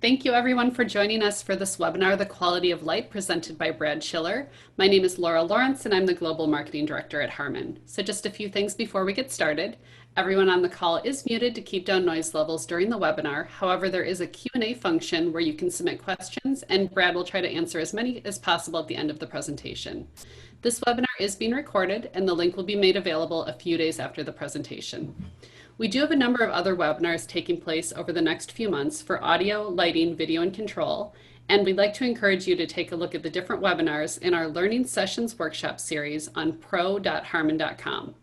Thank you everyone for joining us for this webinar, The Quality of Light, presented by Brad Schiller. My name is Laura Lawrence and I'm the Global Marketing Director at Harman. So just a few things before we get started. Everyone on the call is muted to keep down noise levels during the webinar. However, there is a Q&A function where you can submit questions and Brad will try to answer as many as possible at the end of the presentation. This webinar is being recorded and the link will be made available a few days after the presentation. We do have a number of other webinars taking place over the next few months for audio, lighting, video, and control, and we'd like to encourage you to take a look at the different webinars in our Learning Sessions Workshop series on pro.harman.com.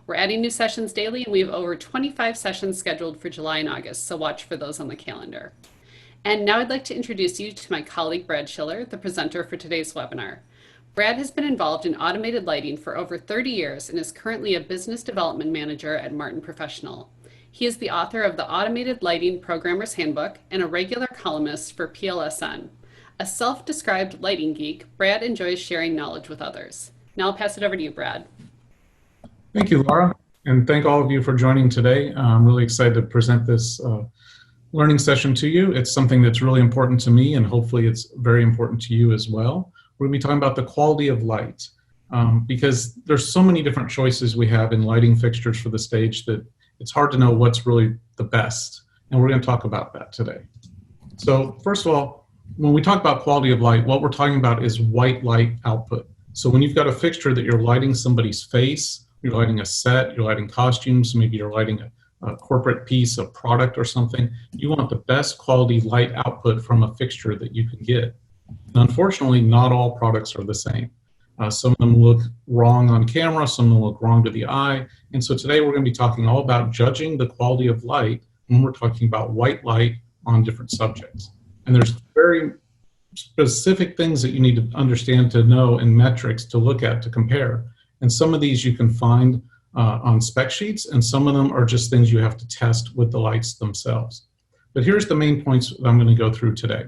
We're adding new sessions daily, and we have over 25 sessions scheduled for July and August, so watch for those on the calendar. And now I'd like to introduce you to my colleague Brad Schiller, the presenter for today's webinar. Brad has been involved in automated lighting for over 30 years and is currently a business development manager at Martin Professional. He is the author of the Automated Lighting Programmer's Handbook and a regular columnist for PLSN. A self-described lighting geek, Brad enjoys sharing knowledge with others. Now I'll pass it over to you, Brad. Thank you, Laura, and thank all of you for joining today. I'm really excited to present this learning session to you. It's something that's really important to me, and hopefully it's very important to you as well. We're going to be talking about the quality of light because there's so many different choices we have in lighting fixtures for the stage that it's hard to know what's really the best, and we're going to talk about that today. So first of all, when we talk about quality of light, what we're talking about is white light output. So when you've got a fixture that you're lighting somebody's face, you're lighting a set, you're lighting costumes, maybe you're lighting a corporate piece of product or something, you want the best quality light output from a fixture that you can get. And unfortunately, not all products are the same. Some of them look wrong on camera, some of them look wrong to the eye. And so today we're going to be talking all about judging the quality of light when we're talking about white light on different subjects. And there's very specific things that you need to understand to know and metrics to look at to compare. And some of these you can find on spec sheets, and some of them are just things you have to test with the lights themselves. But here's the main points that I'm going to go through today.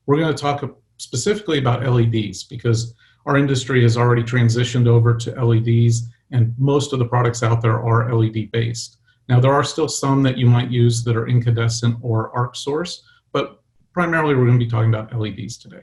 We're going to talk specifically about LEDs because our industry has already transitioned over to LEDs and most of the products out there are LED based. Now there are still some that you might use that are incandescent or arc source, but primarily we're going to be talking about LEDs today.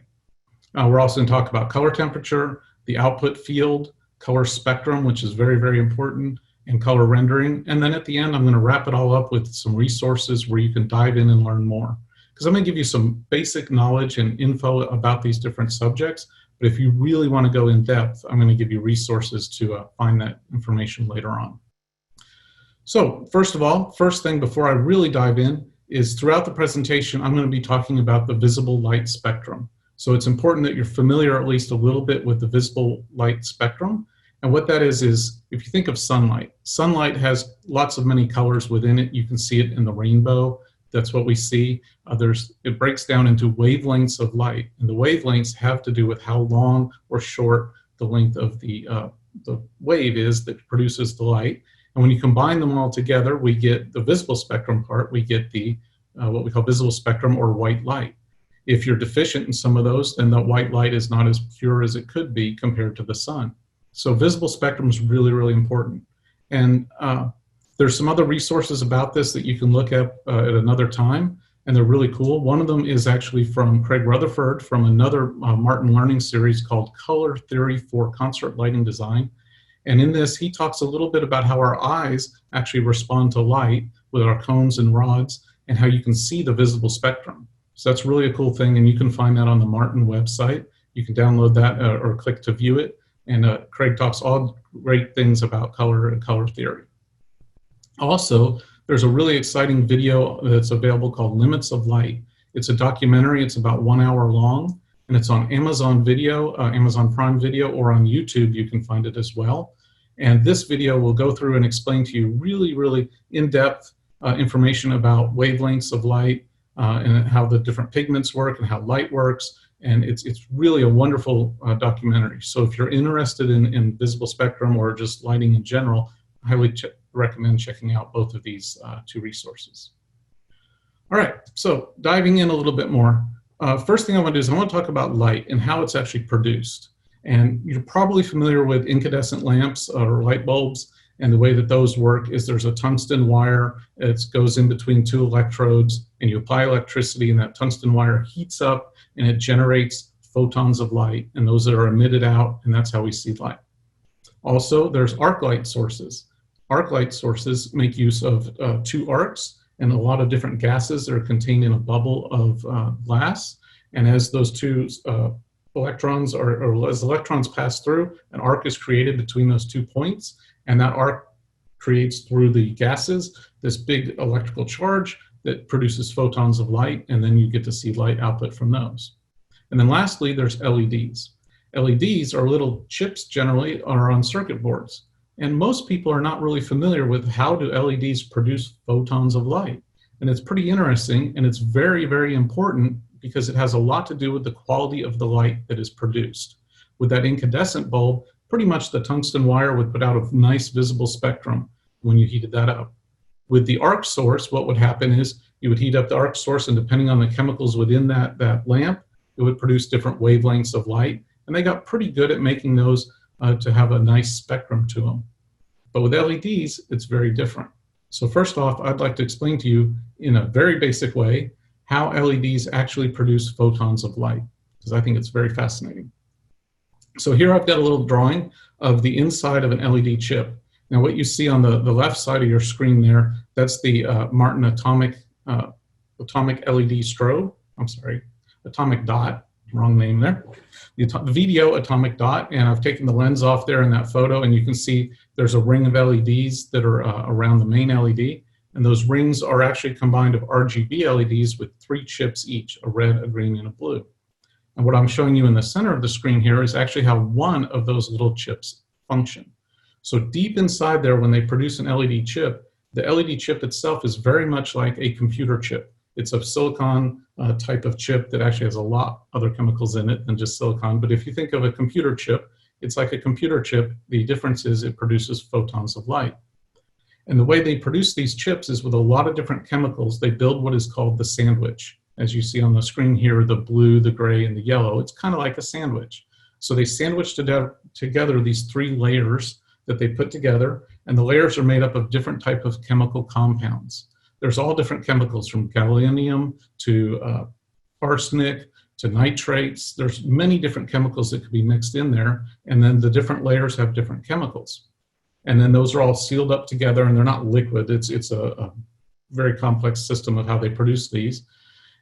We're also going to talk about color temperature, the output field, color spectrum, which is very, very important, and color rendering. And then at the end, I'm going to wrap it all up with some resources where you can dive in and learn more. Because I'm going to give you some basic knowledge and info about these different subjects, but if you really want to go in depth, I'm going to give you resources to find that information later on. So first of all, first thing before I really dive in is throughout the presentation, I'm going to be talking about the visible light spectrum. So it's important that you're familiar at least a little bit with the visible light spectrum. And what that is if you think of sunlight, sunlight has lots of many colors within it. You can see it in the rainbow. That's what we see. It breaks down into wavelengths of light, and the wavelengths have to do with how long or short the length of the wave is that produces the light. And when you combine them all together, we get the visible spectrum part. We get the what we call visible spectrum or white light. If you're deficient in some of those, then the white light is not as pure as it could be compared to the sun. So visible spectrum is really, really important. And there's some other resources about this that you can look at another time, and they're really cool. One of them is actually from Craig Rutherford from another Martin Learning series called Color Theory for Concert Lighting Design. And in this, he talks a little bit about how our eyes actually respond to light with our cones and rods and how you can see the visible spectrum. So that's really a cool thing, and you can find that on the Martin website. You can download that or click to view it. And Craig talks all great things about color and color theory. Also, there's a really exciting video that's available called Limits of Light. It's a documentary. It's about 1 hour long, and it's on Amazon Video, Amazon Prime Video, or on YouTube. You can find it as well. And this video will go through and explain to you really, really in-depth information about wavelengths of light and how the different pigments work and how light works. And it's really a wonderful documentary. So if you're interested in visible spectrum or just lighting in general, I highly recommend checking out both of these two resources. All right, so diving in a little bit more. First thing I want to do is I want to talk about light and how it's actually produced. And you're probably familiar with incandescent lamps or light bulbs, And the way that those work is there's a tungsten wire. It goes in between two electrodes, and you apply electricity, and that tungsten wire heats up, and it generates photons of light, and those that are emitted out, and that's how we see light. Also, there's arc light sources. Arc light sources make use of two arcs and a lot of different gases that are contained in a bubble of glass. And as those two electrons or as electrons pass through, an arc is created between those 2 points, and that arc creates through the gases this big electrical charge that produces photons of light, and then you get to see light output from those. And then lastly, there's LEDs. LEDs are little chips, generally are on circuit boards. And most people are not really familiar with how do LEDs produce photons of light. And it's pretty interesting, and it's very, very important because it has a lot to do with the quality of the light that is produced. With that incandescent bulb, pretty much the tungsten wire would put out a nice visible spectrum when you heated that up. With the arc source, what would happen is you would heat up the arc source, and depending on the chemicals within that lamp, it would produce different wavelengths of light. And they got pretty good at making those to have a nice spectrum to them. But with LEDs, it's very different. So first off, I'd like to explain to you in a very basic way how LEDs actually produce photons of light, because I think it's very fascinating. So here I've got a little drawing of the inside of an LED chip. Now what you see on the left side of your screen there, that's the Martin atomic LED strobe. I'm sorry, atomic dot, wrong name there. The video atomic dot, and I've taken the lens off there in that photo, and you can see there's a ring of LEDs that are around the main LED, and those rings are actually combined of RGB LEDs with 3 chips each, a red, a green, and a blue. And what I'm showing you in the center of the screen here is actually how one of those little chips function. So deep inside there, when they produce an LED chip, the LED chip itself is very much like a computer chip. It's a silicon type of chip that actually has a lot other chemicals in it than just silicon. But if you think of a computer chip, it's like a computer chip. The difference is it produces photons of light. And the way they produce these chips is with a lot of different chemicals. They build what is called the sandwich. As you see on the screen here, the blue, the gray, and the yellow, it's kind of like a sandwich. So they sandwich together these 3 layers that they put together, and the layers are made up of different type of chemical compounds. There's all different chemicals from gallium to arsenic to nitrates. There's many different chemicals that could be mixed in there, and then the different layers have different chemicals. And then those are all sealed up together, and they're not liquid. It's a very complex system of how they produce these.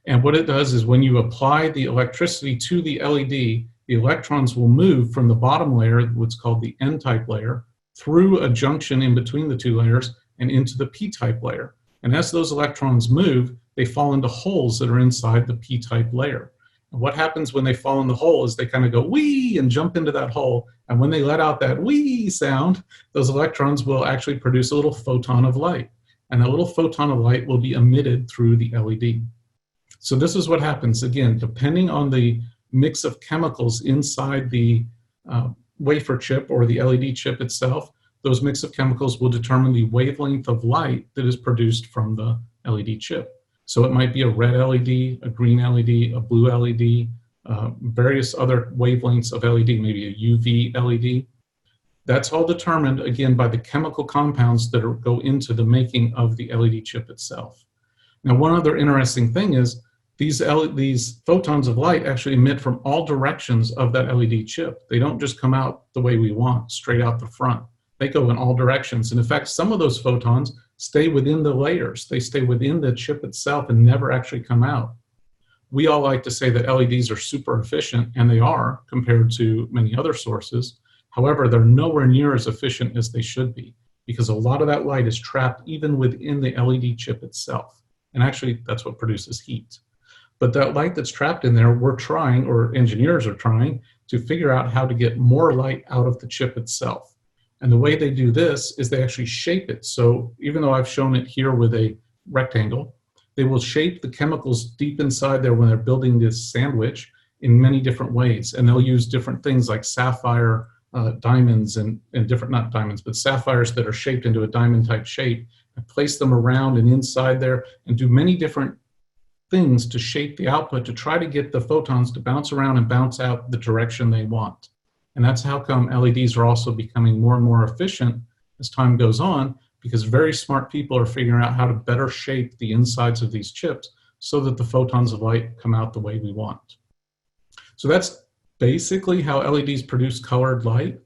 And what it does is when you apply the electricity to the LED, the electrons will move from the bottom layer, what's called the N-type layer, through a junction in between the 2 layers and into the P-type layer. And as those electrons move, they fall into holes that are inside the P-type layer. And what happens when they fall in the hole is they kind of go wee and jump into that hole. And when they let out that wee sound, those electrons will actually produce a little photon of light. And that little photon of light will be emitted through the LED. So this is what happens. Again, depending on the mix of chemicals inside the wafer chip or the LED chip itself, those mix of chemicals will determine the wavelength of light that is produced from the LED chip. So it might be a red LED, a green LED, a blue LED, various other wavelengths of LED, maybe a UV LED. That's all determined, again, by the chemical compounds that go into the making of the LED chip itself. Now, one other interesting thing is these photons of light actually emit from all directions of that LED chip. They don't just come out the way we want, straight out the front. They go in all directions. And in fact, some of those photons stay within the layers. They stay within the chip itself and never actually come out. We all like to say that LEDs are super efficient, and they are compared to many other sources. However, they're nowhere near as efficient as they should be because a lot of that light is trapped even within the LED chip itself. And actually, that's what produces heat. But that light that's trapped in there, we're trying, or engineers are trying, to figure out how to get more light out of the chip itself. And the way they do this is they actually shape it. So even though I've shown it here with a rectangle, they will shape the chemicals deep inside there when they're building this sandwich in many different ways. And they'll use different things like sapphire, diamonds, and different, not diamonds, but sapphires that are shaped into a diamond type shape, and place them around and inside there and do many different things to shape the output to try to get the photons to bounce around and bounce out the direction they want. And that's how come LEDs are also becoming more and more efficient as time goes on, because very smart people are figuring out how to better shape the insides of these chips so that the photons of light come out the way we want. So that's basically how LEDs produce colored light.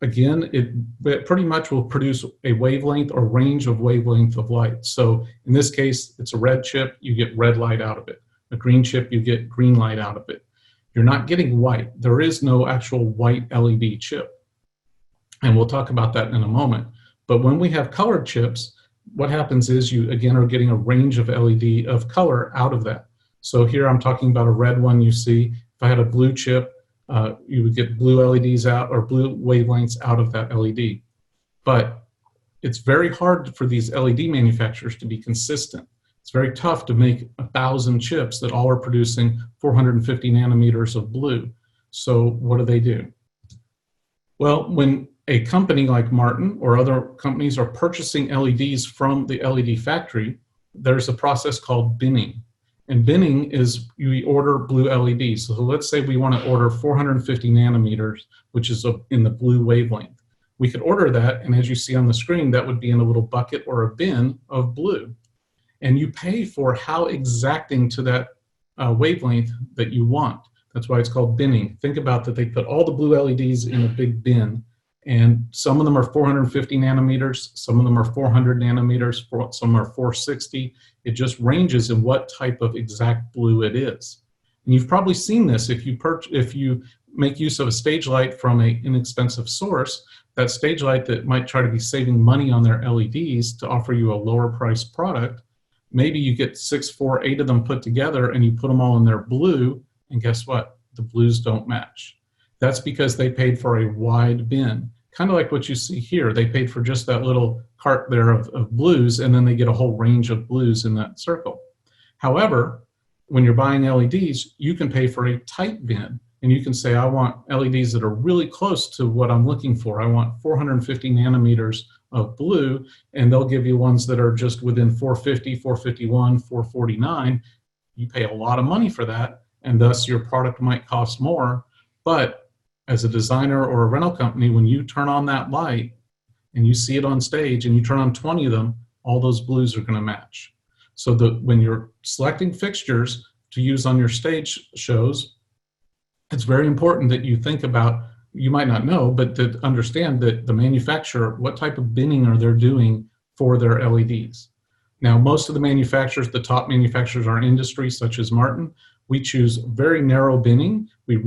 Again, it pretty much will produce a wavelength or range of wavelength of light. So in this case, it's a red chip, you get red light out of it. A green chip, you get green light out of it. You're not getting white. There is no actual white LED chip. And we'll talk about that in a moment. But when we have colored chips, what happens is you, again, are getting a range of LED of color out of that. So here I'm talking about a red one you see. If I had a blue chip, you would get blue LEDs out or blue wavelengths out of that LED. But it's very hard for these LED manufacturers to be consistent. It's very tough to make 1,000 chips that all are producing 450 nanometers of blue. So what do? Well, when a company like Martin or other companies are purchasing LEDs from the LED factory, there's a process called binning. And binning is you order blue LEDs. So let's say we want to order 450 nanometers, which is in the blue wavelength. We could order that, and as you see on the screen, that would be in a little bucket or a bin of blue. And you pay for how exacting to that wavelength that you want. That's why it's called binning. Think about that they put all the blue LEDs in a big bin, and some of them are 450 nanometers, some of them are 400 nanometers, some are 460. It just ranges in what type of exact blue it is. And you've probably seen this if you make use of a stage light from an inexpensive source, that stage light that might try to be saving money on their LEDs to offer you a lower priced product. Maybe you get 6, 4, 8 of them put together and you put them all in their blue, and guess what? The blues don't match. That's because they paid for a wide bin. Kind of like what you see here. They paid for just that little cart there of blues, and then they get a whole range of blues in that circle. However, when you're buying LEDs, you can pay for a tight bin, and you can say, I want LEDs that are really close to what I'm looking for. I want 450 nanometers of blue, and they'll give you ones that are just within 450, 451, 449. You pay a lot of money for that, and thus your product might cost more. But as a designer or a rental company, when you turn on that light and you see it on stage and you turn on 20 of them, all those blues are going to match. So when you're selecting fixtures to use on your stage shows, it's very important that you think about, you might not know, but to understand that the manufacturer, what type of binning are they doing for their LEDs. Now, most of the manufacturers, the top manufacturers in our industry, such as Martin, we choose very narrow binning. We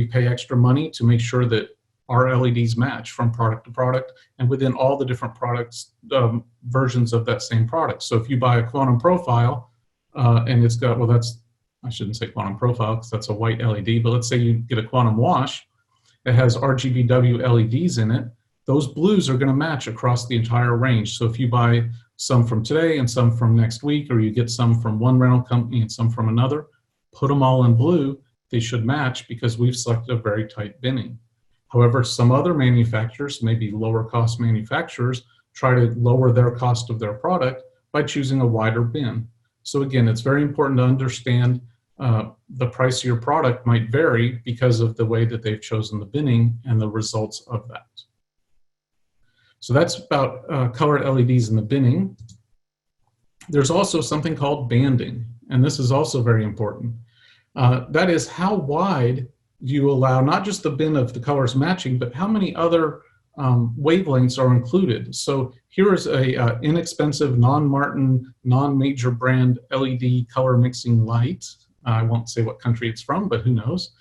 pay extra money to make sure that our LEDs match from product to product and within all the different products, versions of that same product. So if you buy a quantum profile and it's got, I shouldn't say quantum profile because that's a white LED, but let's say you get a quantum wash that has RGBW LEDs in it, those blues are going to match across the entire range. So if you buy some from today and some from next week, or you get some from one rental company and some from another, put them all in blue, they should match because we've selected a very tight binning. However, some other manufacturers, maybe lower cost manufacturers, try to lower their cost of their product by choosing a wider bin. So again, it's very important to understand the price of your product might vary because of the way that they've chosen the binning and the results of that. So that's about colored LEDs in the binning. There's also something called banding, and this is also very important. That is, how wide do you allow not just the bin of the colors matching, but how many other wavelengths are included. So here is a inexpensive, non-Martin, non-major brand LED color mixing light. I won't say what country it's from, but who knows.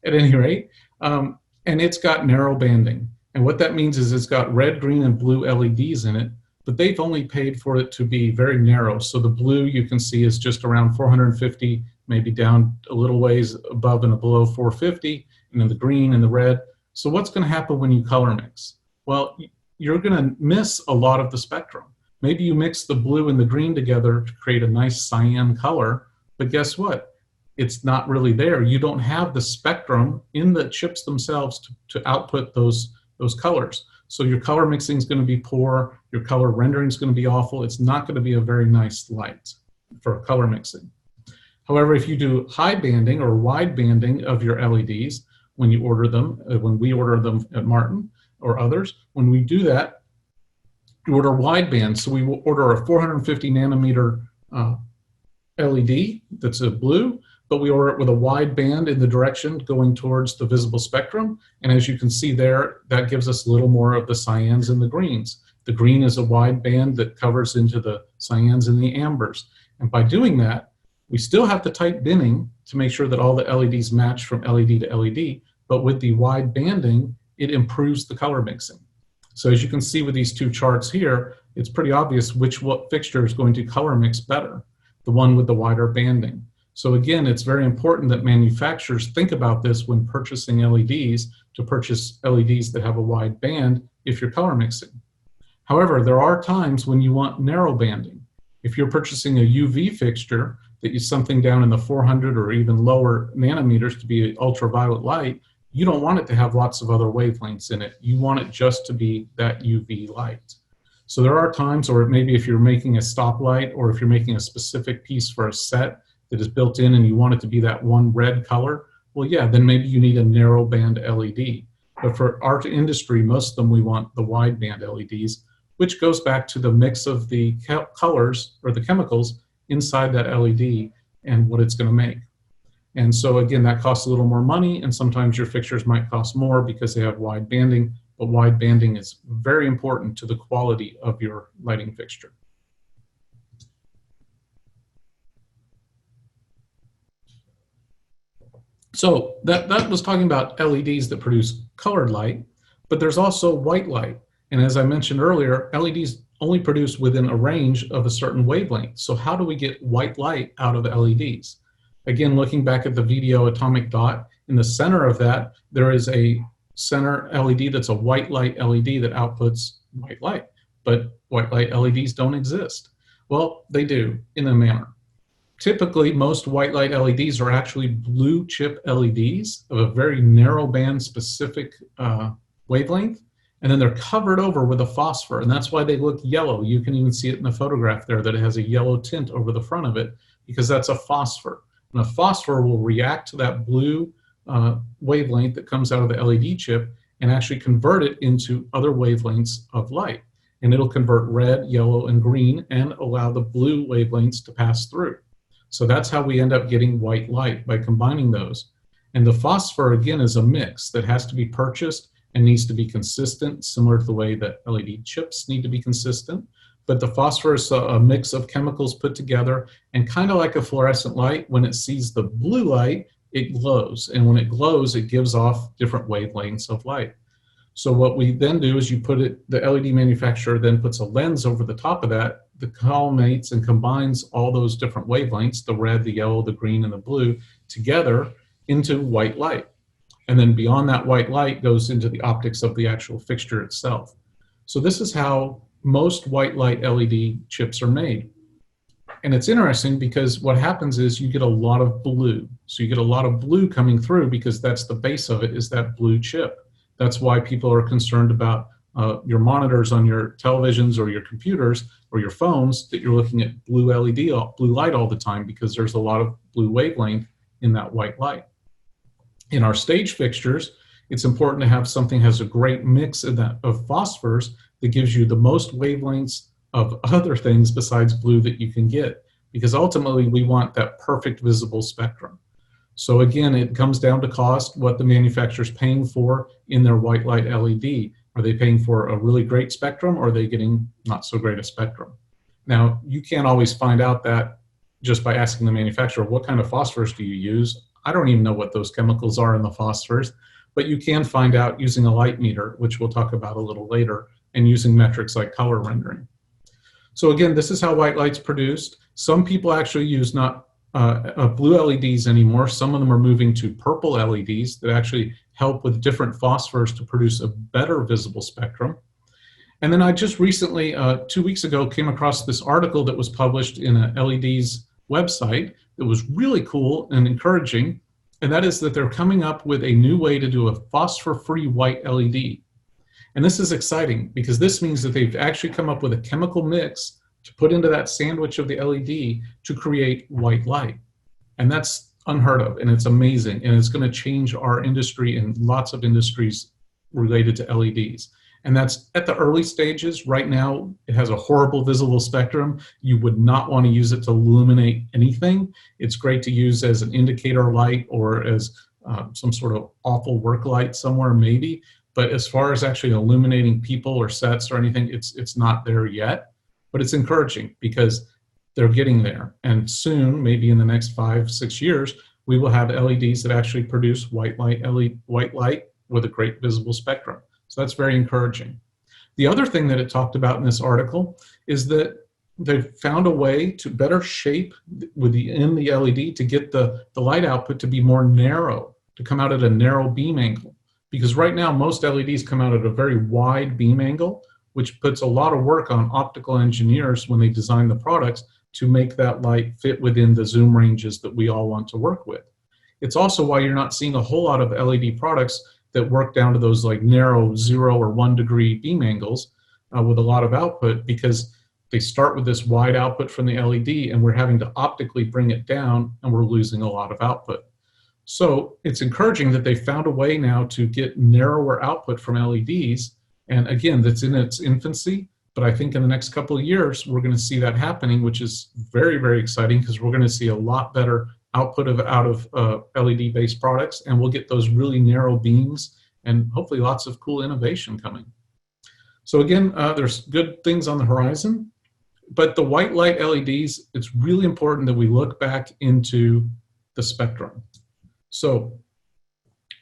At any rate, and it's got narrow banding. And what that means is it's got red, green, and blue LEDs in it, but they've only paid for it to be very narrow. So the blue you can see is just around 450, maybe down a little ways above and below 450, and then the green and the red. So what's going to happen when you color mix? Well, you're going to miss a lot of the spectrum. Maybe you mix the blue and the green together to create a nice cyan color, but guess what? It's not really there. You don't have the spectrum in the chips themselves to output those colors. So your color mixing is going to be poor, your color rendering is going to be awful. It's not going to be a very nice light for color mixing. However, if you do high banding or wide banding of your LEDs, when you order them, when we order them at Martin or others, when we do that, order wideband. So we will order a 450 nanometer LED that's a blue, but we order it with a wide band in the direction going towards the visible spectrum. And as you can see there, that gives us a little more of the cyans and the greens. The green is a wide band that covers into the cyans and the ambers. And by doing that, we still have the tight binning to make sure that all the LEDs match from LED to LED, but with the wide banding, it improves the color mixing. So as you can see with these two charts here, it's pretty obvious what fixture is going to color mix better, the one with the wider banding. So again, it's very important that manufacturers think about this when purchasing LEDs, to purchase LEDs that have a wide band if you're color mixing. However, there are times when you want narrow banding. If you're purchasing a UV fixture that is something down in the 400 or even lower nanometers to be ultraviolet light, you don't want it to have lots of other wavelengths in it. You want it just to be that UV light. So there are times, or maybe if you're making a stoplight or if you're making a specific piece for a set that is built in and you want it to be that one red color, well, yeah, then maybe you need a narrow band LED. But for our industry, most of them, we want the wide band LEDs, which goes back to the mix of the colors or the chemicals inside that LED and what it's going to make. And so again, that costs a little more money, and sometimes your fixtures might cost more because they have wide banding, but wide banding is very important to the quality of your lighting fixture. So that was talking about LEDs that produce colored light, but there's also white light. And as I mentioned earlier, LEDs only produce within a range of a certain wavelength. So how do we get white light out of LEDs? Again, looking back at the VDO atomic dot, in the center of that, there is a center LED that's a white light LED that outputs white light. But white light LEDs don't exist. Well, they do in a manner. Typically, most white light LEDs are actually blue chip LEDs of a very narrow band specific wavelength, and then they're covered over with a phosphor, and that's why they look yellow. You can even see it in the photograph there that it has a yellow tint over the front of it, because that's a phosphor. And a phosphor will react to that blue wavelength that comes out of the LED chip and actually convert it into other wavelengths of light. And it'll convert red, yellow, and green and allow the blue wavelengths to pass through. So that's how we end up getting white light, by combining those. And the phosphor, again, is a mix that has to be purchased and needs to be consistent, similar to the way that LED chips need to be consistent. But the phosphor is a mix of chemicals put together, and kind of like a fluorescent light, when it sees the blue light, it glows. And when it glows, it gives off different wavelengths of light. So what we then do is the LED manufacturer then puts a lens over the top of that that culminates and combines all those different wavelengths, the red, the yellow, the green, and the blue, together into white light. And then beyond that white light goes into the optics of the actual fixture itself. So this is how most white light LED chips are made. And it's interesting because what happens is you get a lot of blue. So you get a lot of blue coming through because that's the base of it, is that blue chip. That's why people are concerned about your monitors on your televisions or your computers or your phones, that you're looking at blue blue light all the time, because there's a lot of blue wavelength in that white light. In our stage fixtures, it's important to have something that has a great mix of phosphors that gives you the most wavelengths of other things besides blue that you can get, because ultimately we want that perfect visible spectrum. So again, it comes down to cost, what the manufacturer's paying for in their white light LED. Are they paying for a really great spectrum, or are they getting not so great a spectrum? Now, you can't always find out that just by asking the manufacturer, what kind of phosphors do you use? I don't even know what those chemicals are in the phosphors, but you can find out using a light meter, which we'll talk about a little later, and using metrics like color rendering. So again, this is how white light's produced. Some people actually use not blue LEDs anymore. Some of them are moving to purple LEDs that actually help with different phosphors to produce a better visible spectrum. And then I just recently, 2 weeks ago, came across this article that was published in a LED's website that was really cool and encouraging. And that is that they're coming up with a new way to do a phosphor-free white LED. And this is exciting because this means that they've actually come up with a chemical mix to put into that sandwich of the LED to create white light. And that's unheard of, and it's amazing, and it's going to change our industry and lots of industries related to LEDs. And that's at the early stages. Right now, it has a horrible visible spectrum. You would not want to use it to illuminate anything. It's great to use as an indicator light or as some sort of awful work light somewhere, maybe. But as far as actually illuminating people or sets or anything, it's not there yet. But it's encouraging because they're getting there. And soon, maybe in the next 5-6 years, we will have LEDs that actually produce white light with a great visible spectrum. So that's very encouraging. The other thing that it talked about in this article is that they've found a way to better shape within the LED to get the light output to be more narrow, to come out at a narrow beam angle. Because right now, most LEDs come out at a very wide beam angle, which puts a lot of work on optical engineers when they design the products to make that light fit within the zoom ranges that we all want to work with. It's also why you're not seeing a whole lot of LED products that work down to those like narrow 0 or 1 degree beam angles with a lot of output, because they start with this wide output from the LED and we're having to optically bring it down and we're losing a lot of output. So it's encouraging that they found a way now to get narrower output from LEDs. And again, that's in its infancy, but I think in the next couple of years, we're going to see that happening, which is very, very exciting because we're going to see a lot better output out of LED-based products, and we'll get those really narrow beams and hopefully lots of cool innovation coming. So again, there's good things on the horizon, but the white light LEDs, it's really important that we look back into the spectrum. So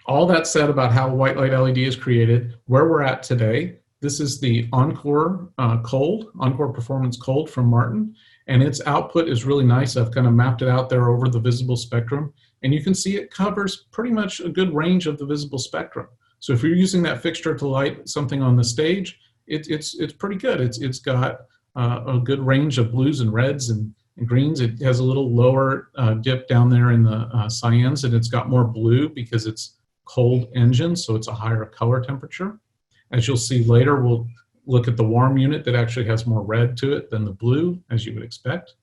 all that said about how white light LED is created, where we're at today, this is the Encore Encore Performance Cold from Martin, and its output is really nice. I've kind of mapped it out there over the visible spectrum, and you can see it covers pretty much a good range of the visible spectrum. So if you're using that fixture to light something on the stage, it's pretty good. It's got a good range of blues and reds and greens. It has a little lower dip down there in the cyans, and it's got more blue because it's cold engine, so it's a higher color temperature. As you'll see later, we'll look at the warm unit that actually has more red to it than the blue, as you would expect.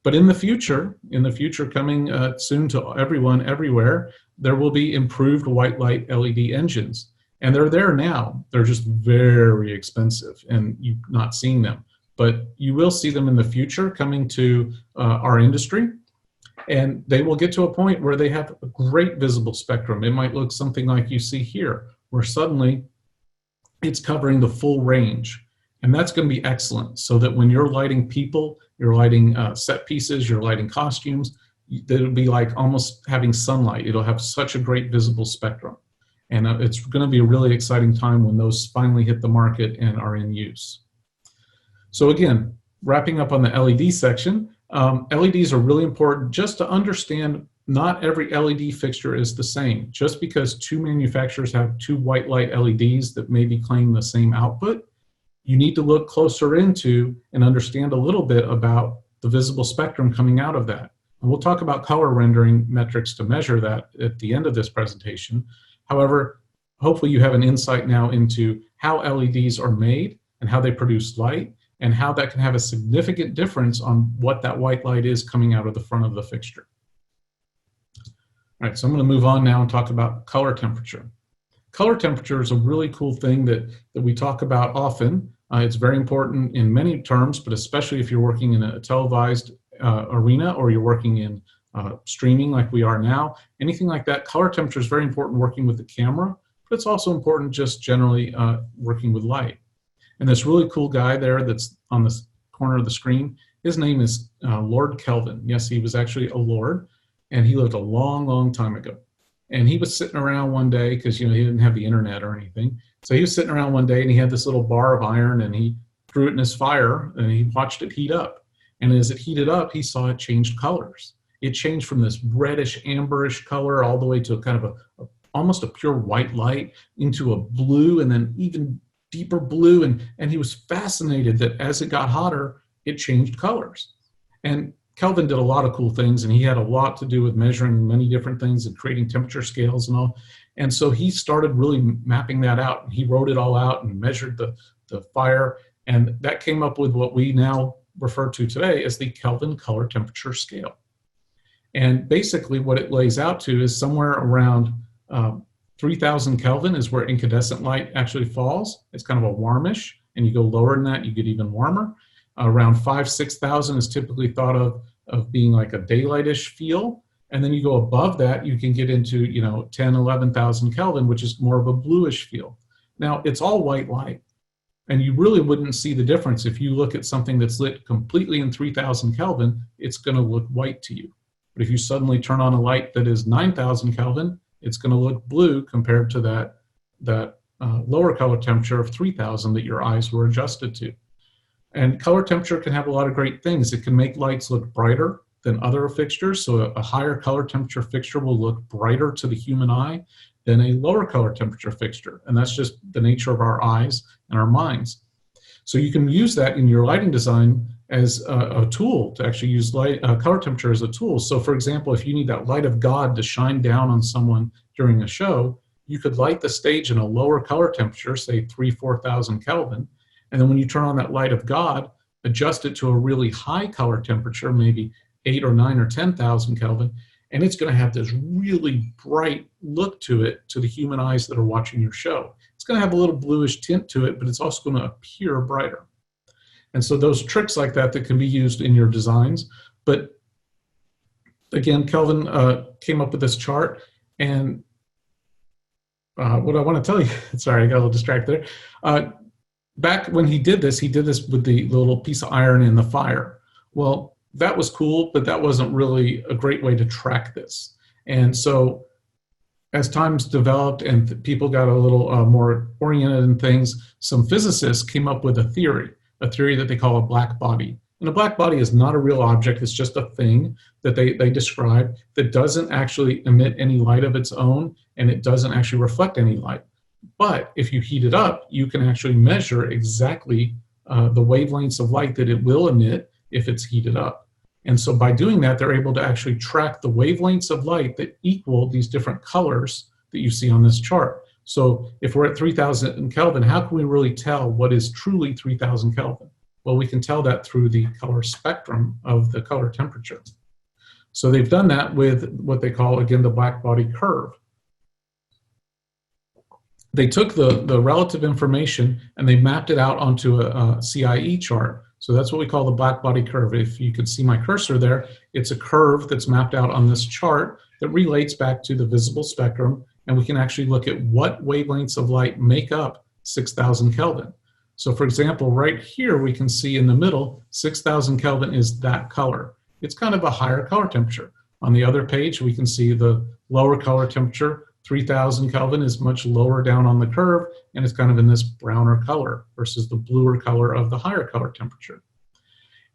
But in the future coming soon to everyone, everywhere, there will be improved white light LED engines. And they're there now. They're just very expensive, and you're not seeing them. But you will see them in the future coming to our industry. And they will get to a point where they have a great visible spectrum. It might look something like you see here, where suddenly it's covering the full range. And that's going to be excellent, so that when you're lighting people, you're lighting set pieces, you're lighting costumes, it'll be like almost having sunlight. It'll have such a great visible spectrum. And it's going to be a really exciting time when those finally hit the market and are in use. So again, wrapping up on the LED section, LEDs are really important just to understand not every LED fixture is the same. Just because two manufacturers have two white light LEDs that maybe claim the same output, you need to look closer into and understand a little bit about the visible spectrum coming out of that. And we'll talk about color rendering metrics to measure that at the end of this presentation. However, hopefully you have an insight now into how LEDs are made and how they produce light, and how that can have a significant difference on what that white light is coming out of the front of the fixture. All right, so I'm going to move on now and talk about color temperature. Color temperature is a really cool thing that we talk about often. It's very important in many terms, but especially if you're working in a televised arena, or you're working in streaming like we are now, anything like that. Color temperature is very important working with the camera, but it's also important just generally working with light. And this really cool guy there that's on the corner of the screen, his name is Lord Kelvin. Yes, he was actually a lord, and he lived a long, long time ago. And he was sitting around one day, because he didn't have the internet or anything. So he was sitting around one day, and he had this little bar of iron, and he threw it in his fire, and he watched it heat up. And as it heated up, he saw it changed colors. It changed from this reddish, amberish color all the way to a kind of almost a pure white light, into a blue, and then even deeper blue, and he was fascinated that as it got hotter, it changed colors. And Kelvin did a lot of cool things, and he had a lot to do with measuring many different things and creating temperature scales and all. And so he started really mapping that out. He wrote it all out and measured the fire, and that came up with what we now refer to today as the Kelvin color temperature scale. And basically what it lays out to is somewhere around 3,000 Kelvin is where incandescent light actually falls. It's kind of a warmish, and you go lower than that, you get even warmer. Around 5,000, 6,000 is typically thought of being like a daylightish feel. And then you go above that, you can get into 10, 11,000 Kelvin, which is more of a bluish feel. Now, it's all white light, and you really wouldn't see the difference. If you look at something that's lit completely in 3,000 Kelvin, it's going to look white to you. But if you suddenly turn on a light that is 9,000 Kelvin, it's going to look blue compared to that lower color temperature of 3,000 that your eyes were adjusted to. And color temperature can have a lot of great things. It can make lights look brighter than other fixtures. So a higher color temperature fixture will look brighter to the human eye than a lower color temperature fixture. And that's just the nature of our eyes and our minds. So you can use that in your lighting design as a tool to actually use color temperature as a tool. So for example, if you need that light of God to shine down on someone during a show, you could light the stage in a lower color temperature, say 3,000, 4,000 Kelvin. And then when you turn on that light of God, adjust it to a really high color temperature, maybe 8 or 9 or 10,000 Kelvin, and it's going to have this really bright look to it to the human eyes that are watching your show. It's going to have a little bluish tint to it, but it's also going to appear brighter. And so those tricks like that can be used in your designs. But again, Kelvin came up with this chart, and what I want to tell you, sorry, I got a little distracted there. Back when he did this with the little piece of iron in the fire. Well, that was cool, but that wasn't really a great way to track this. And so as times developed and people got a little more oriented in things, some physicists came up with a theory that they call a black body. And a black body is not a real object, it's just a thing that they describe that doesn't actually emit any light of its own, and it doesn't actually reflect any light. But if you heat it up, you can actually measure exactly the wavelengths of light that it will emit if it's heated up. And so by doing that, they're able to actually track the wavelengths of light that equal these different colors that you see on this chart. So if we're at 3,000 Kelvin, how can we really tell what is truly 3,000 Kelvin? Well, we can tell that through the color spectrum of the color temperature. So they've done that with what they call, again, the black body curve. They took the relative information and they mapped it out onto a CIE chart. So that's what we call the black body curve. If you could see my cursor there, it's a curve that's mapped out on this chart that relates back to the visible spectrum, and we can actually look at what wavelengths of light make up 6,000 Kelvin. So for example, right here we can see in the middle, 6,000 Kelvin is that color. It's kind of a higher color temperature. On the other page, we can see the lower color temperature. 3,000 Kelvin is much lower down on the curve, and it's kind of in this browner color versus the bluer color of the higher color temperature.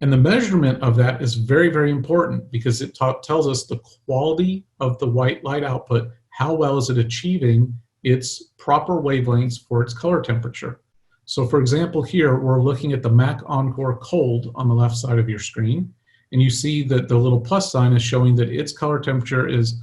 And the measurement of that is very, very important because it tells us the quality of the white light output. How well is it achieving its proper wavelengths for its color temperature? So for example, here we're looking at the MAC Encore Cold on the left side of your screen, and you see that the little plus sign is showing that its color temperature is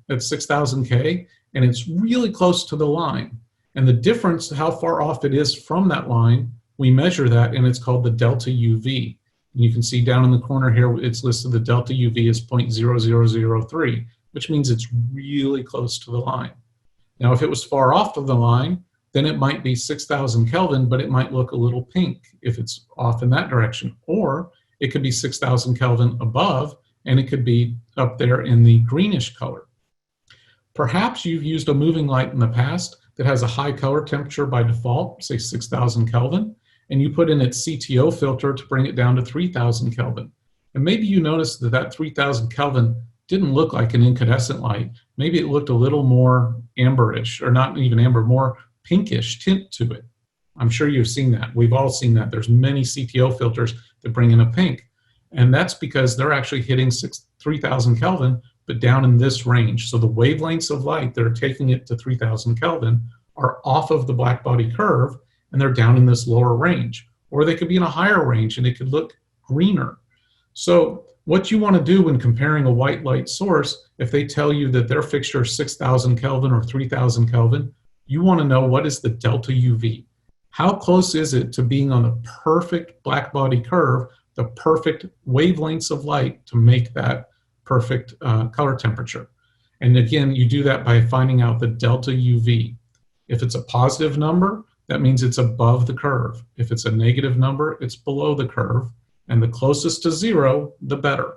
at 6,000 K, and it's really close to the line. And the difference, how far off it is from that line, we measure that, and it's called the delta UV. And you can see down in the corner here, it's listed the delta UV is 0.0003, which means it's really close to the line. Now, if it was far off of the line, then it might be 6,000 Kelvin, but it might look a little pink if it's off in that direction. Or it could be 6,000 Kelvin above, and it could be up there in the greenish color. Perhaps you've used a moving light in the past that has a high color temperature by default, say 6,000 Kelvin, and you put in its CTO filter to bring it down to 3,000 Kelvin. And maybe you noticed that that 3,000 Kelvin didn't look like an incandescent light. Maybe it looked a little more amberish, or not even amber, more pinkish tint to it. I'm sure you've seen that. We've all seen that. There's many CTO filters that bring in a pink. And that's because they're actually hitting 3,000 Kelvin, but down in this range. So the wavelengths of light that are taking it to 3,000 Kelvin are off of the black body curve, and they're down in this lower range. Or they could be in a higher range, and it could look greener. So what you want to do when comparing a white light source, if they tell you that their fixture is 6,000 Kelvin or 3,000 Kelvin, you want to know what is the delta UV. How close is it to being on the perfect black body curve, the perfect wavelengths of light to make that perfect color temperature? And again, you do that by finding out the delta UV. If it's a positive number, that means it's above the curve. If it's a negative number, it's below the curve. And the closest to zero, the better.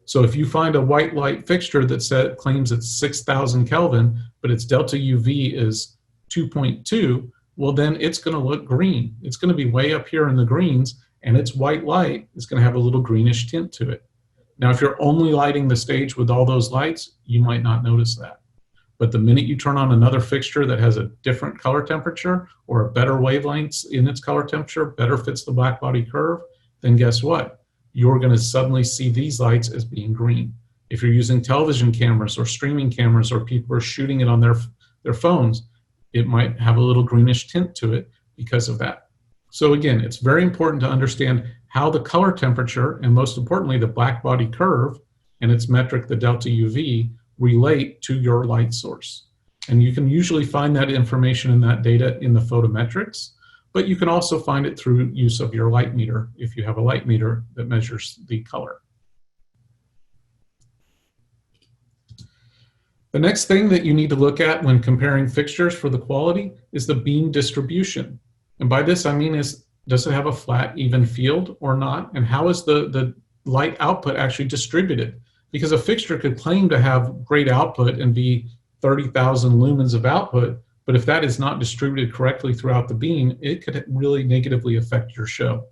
So if you find a white light fixture that claims it's 6,000 Kelvin, but its delta UV is 2.2, well, then it's going to look green. It's going to be way up here in the greens, and its white light is going to have a little greenish tint to it. Now, if you're only lighting the stage with all those lights, you might not notice that. But the minute you turn on another fixture that has a different color temperature or a better wavelength in its color temperature, better fits the black body curve, then guess what? You're going to suddenly see these lights as being green. If you're using television cameras or streaming cameras, or people are shooting it on their phones, it might have a little greenish tint to it because of that. So again, it's very important to understand how the color temperature, and most importantly, the black body curve and its metric, the delta UV, relate to your light source. And you can usually find that information and that data in the photometrics, but you can also find it through use of your light meter if you have a light meter that measures the color. The next thing that you need to look at when comparing fixtures for the quality is the beam distribution. And by this I mean does it have a flat, even field or not? And how is the light output actually distributed? Because a fixture could claim to have great output and be 30,000 lumens of output, but if that is not distributed correctly throughout the beam, it could really negatively affect your show.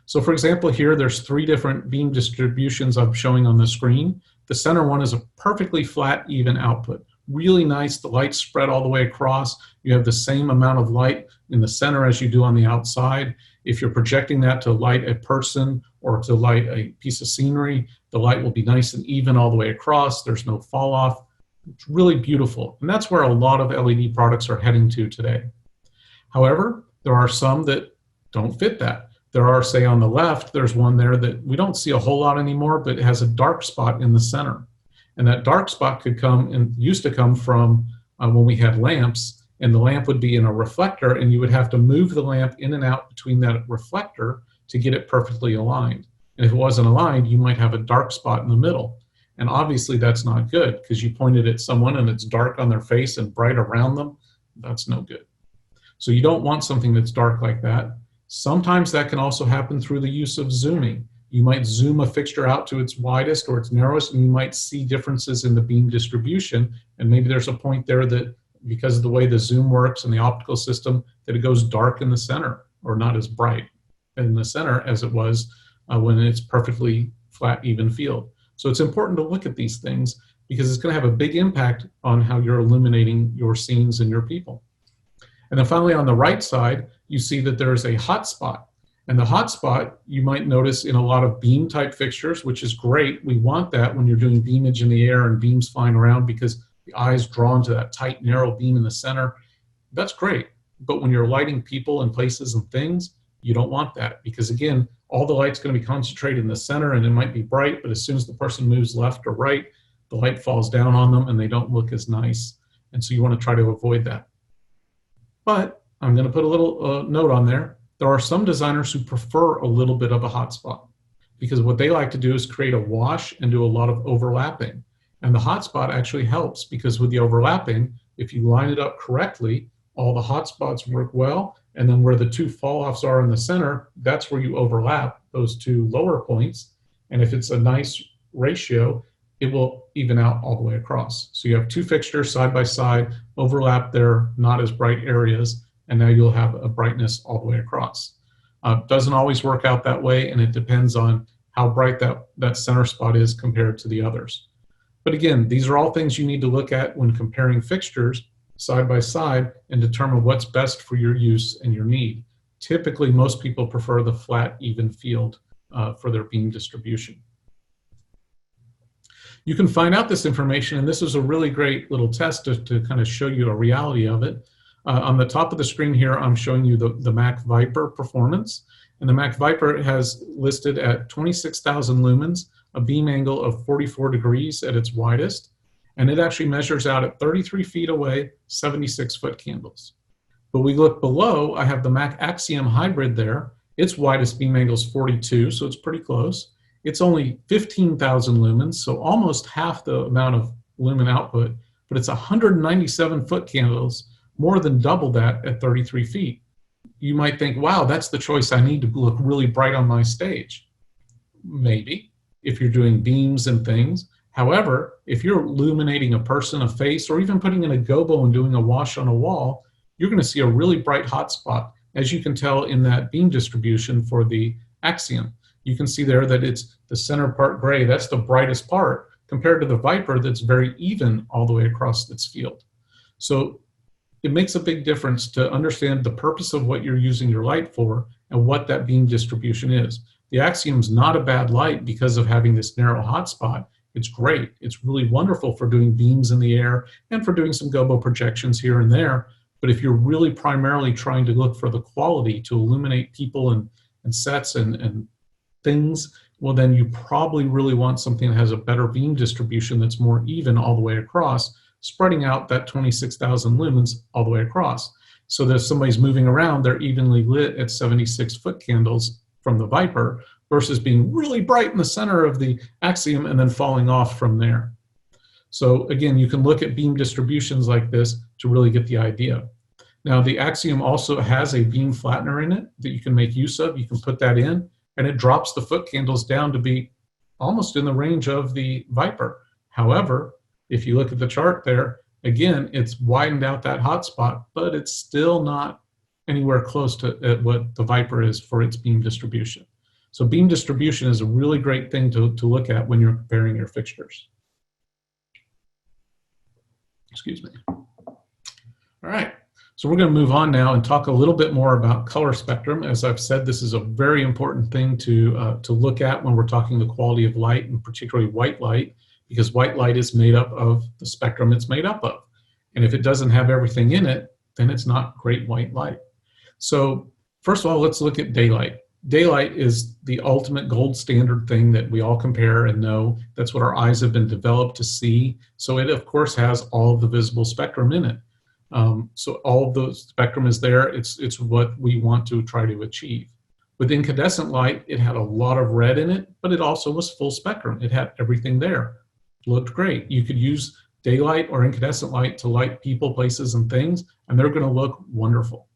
So for example, here there's 3 different beam distributions I'm showing on the screen. The center one is a perfectly flat, even output. Really nice, the light spread all the way across. You have the same amount of light in the center as you do on the outside. If you're projecting that to light a person or to light a piece of scenery, the light will be nice and even all the way across. There's no fall off. It's really beautiful, and that's where a lot of LED products are heading to today. However, there are some that don't fit that. There are, say on the left, there's one there that we don't see a whole lot anymore, but it has a dark spot in the center. And that dark spot could come, and used to come from when we had lamps, and the lamp would be in a reflector, and you would have to move the lamp in and out between that reflector to get it perfectly aligned. And if it wasn't aligned, you might have a dark spot in the middle. And obviously that's not good, because you pointed at someone and it's dark on their face and bright around them. That's no good. So you don't want something that's dark like that. Sometimes that can also happen through the use of zooming. You might zoom a fixture out to its widest or its narrowest, and you might see differences in the beam distribution. And maybe there's a point there that, because of the way the zoom works and the optical system, that it goes dark in the center or not as bright in the center as it was when it's perfectly flat, even field. So it's important to look at these things, because it's going to have a big impact on how you're illuminating your scenes and your people. And then finally, on the right side, you see that there's a hot spot. And the hot spot, you might notice in a lot of beam type fixtures, which is great. We want that when you're doing beamage in the air and beams flying around, because the eye is drawn to that tight, narrow beam in the center. That's great. But when you're lighting people and places and things, you don't want that, because again, all the light's going to be concentrated in the center, and it might be bright, but as soon as the person moves left or right, the light falls down on them and they don't look as nice. And so you want to try to avoid that. But I'm going to put a little note on there. There are some designers who prefer a little bit of a hot spot, because what they like to do is create a wash and do a lot of overlapping. And the hot spot actually helps, because with the overlapping, if you line it up correctly, all the hot spots work well. And then where the 2 fall-offs are in the center, that's where you overlap those 2 lower points. And if it's a nice ratio, it will even out all the way across. So you have 2 fixtures side by side, overlap their not as bright areas, and now you'll have a brightness all the way across. Doesn't always work out that way, and it depends on how bright that center spot is compared to the others. But again, these are all things you need to look at when comparing fixtures side by side and determine what's best for your use and your need. Typically, most people prefer the flat, even field for their beam distribution. You can find out this information, and this is a really great little test to kind of show you a reality of it. On the top of the screen here, I'm showing you the Mac Viper performance. And the Mac Viper has listed at 26,000 lumens, a beam angle of 44 degrees at its widest. And it actually measures out at 33 feet away, 76-foot candles. But we look below, I have the Mac Axiom Hybrid there. Its widest beam angle is 42, so it's pretty close. It's only 15,000 lumens, so almost half the amount of lumen output, but it's 197 foot candles, more than double that at 33 feet. You might think, wow, that's the choice I need to look really bright on my stage. Maybe, if you're doing beams and things. However, if you're illuminating a person, a face, or even putting in a gobo and doing a wash on a wall, you're going to see a really bright hot spot, as you can tell in that beam distribution for the axiom. You can see there that it's the center part gray. That's the brightest part compared to the Viper that's very even all the way across its field. So it makes a big difference to understand the purpose of what you're using your light for and what that beam distribution is. The axiom's not a bad light because of having this narrow hotspot. It's great. It's really wonderful for doing beams in the air and for doing some gobo projections here and there. But if you're really primarily trying to look for the quality to illuminate people and sets and things, well, then you probably really want something that has a better beam distribution that's more even all the way across, spreading out that 26,000 lumens all the way across. So that if somebody's moving around, they're evenly lit at 76 foot candles from the Viper versus being really bright in the center of the axiom and then falling off from there. So again, you can look at beam distributions like this to really get the idea. Now the axiom also has a beam flattener in it that you can make use of. You can put that in and it drops the foot candles down to be almost in the range of the Viper. However, if you look at the chart there, again, it's widened out that hotspot, but it's still not anywhere close to what the Viper is for its beam distribution. So beam distribution is a really great thing to look at when you're comparing your fixtures. Excuse me. All right, so we're going to move on now and talk a little bit more about color spectrum. As I've said, this is a very important thing to look at when we're talking the quality of light, and particularly white light, because white light is made up of the spectrum it's made up of. And if it doesn't have everything in it, then it's not great white light. So first of all, let's look at daylight. Daylight is the ultimate gold standard thing that we all compare and know. That's what our eyes have been developed to see. So it, of course, has all of the visible spectrum in it. So all of the spectrum is there. It's what we want to try to achieve. With incandescent light, it had a lot of red in it, but it also was full spectrum. It had everything there. It looked great. You could use daylight or incandescent light to light people, places, and things, and they're going to look wonderful.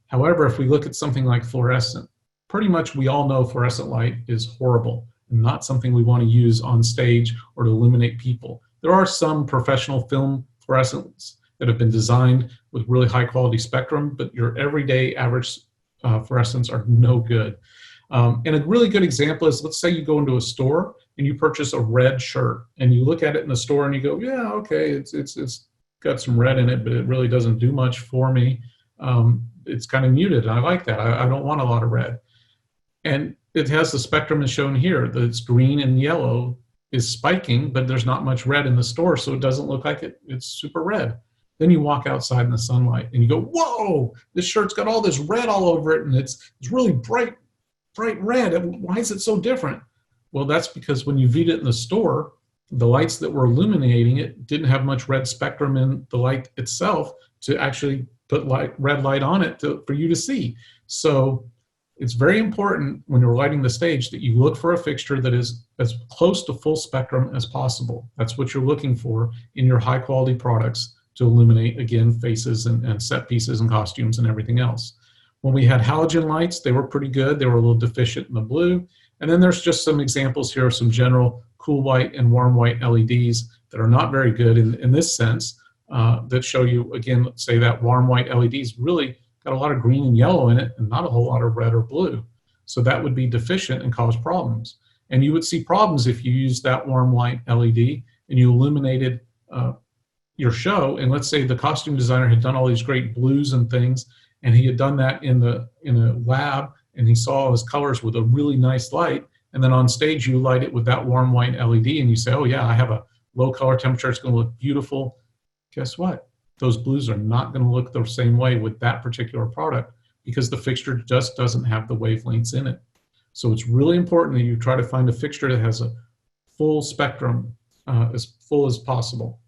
However, if we look at something like fluorescent, pretty much we all know fluorescent light is horrible and not something we want to use on stage or to illuminate people. There are some professional film fluorescents that have been designed with really high quality spectrum, but your everyday average fluorescents are no good. And a really good example is, let's say you go into a store and you purchase a red shirt and you look at it in the store and you go, yeah, okay, it's got some red in it, but it really doesn't do much for me. It's kind of muted, and I like that. I don't want a lot of red. And it has the spectrum as shown here. It's green and yellow is spiking, but there's not much red in the store, so it doesn't look like it's super red. Then you walk outside in the sunlight and you go, whoa, this shirt's got all this red all over it, and it's really bright red. Why is it so different? Well, that's because when you viewed it in the store, the lights that were illuminating it didn't have much red spectrum in the light itself to actually put red light on it for you to see. So it's very important when you're lighting the stage that you look for a fixture that is as close to full spectrum as possible. That's what you're looking for in your high quality products to illuminate, again, faces and set pieces and costumes and everything else. When we had halogen lights, they were pretty good. They were a little deficient in the blue. And then there's just some examples here of some general cool white and warm white LEDs that are not very good in this sense, that show you, again, let's say that warm white LEDs really got a lot of green and yellow in it and not a whole lot of red or blue. So that would be deficient and cause problems. And you would see problems if you used that warm white LED and you illuminated your show. And let's say the costume designer had done all these great blues and things, and he had done that in a lab, and he saw his colors with a really nice light. And then on stage, you light it with that warm white LED, and you say, oh yeah, I have a low color temperature. It's going to look beautiful. Guess what? Those blues are not going to look the same way with that particular product because the fixture just doesn't have the wavelengths in it. So it's really important that you try to find a fixture that has a full spectrum, as full as possible.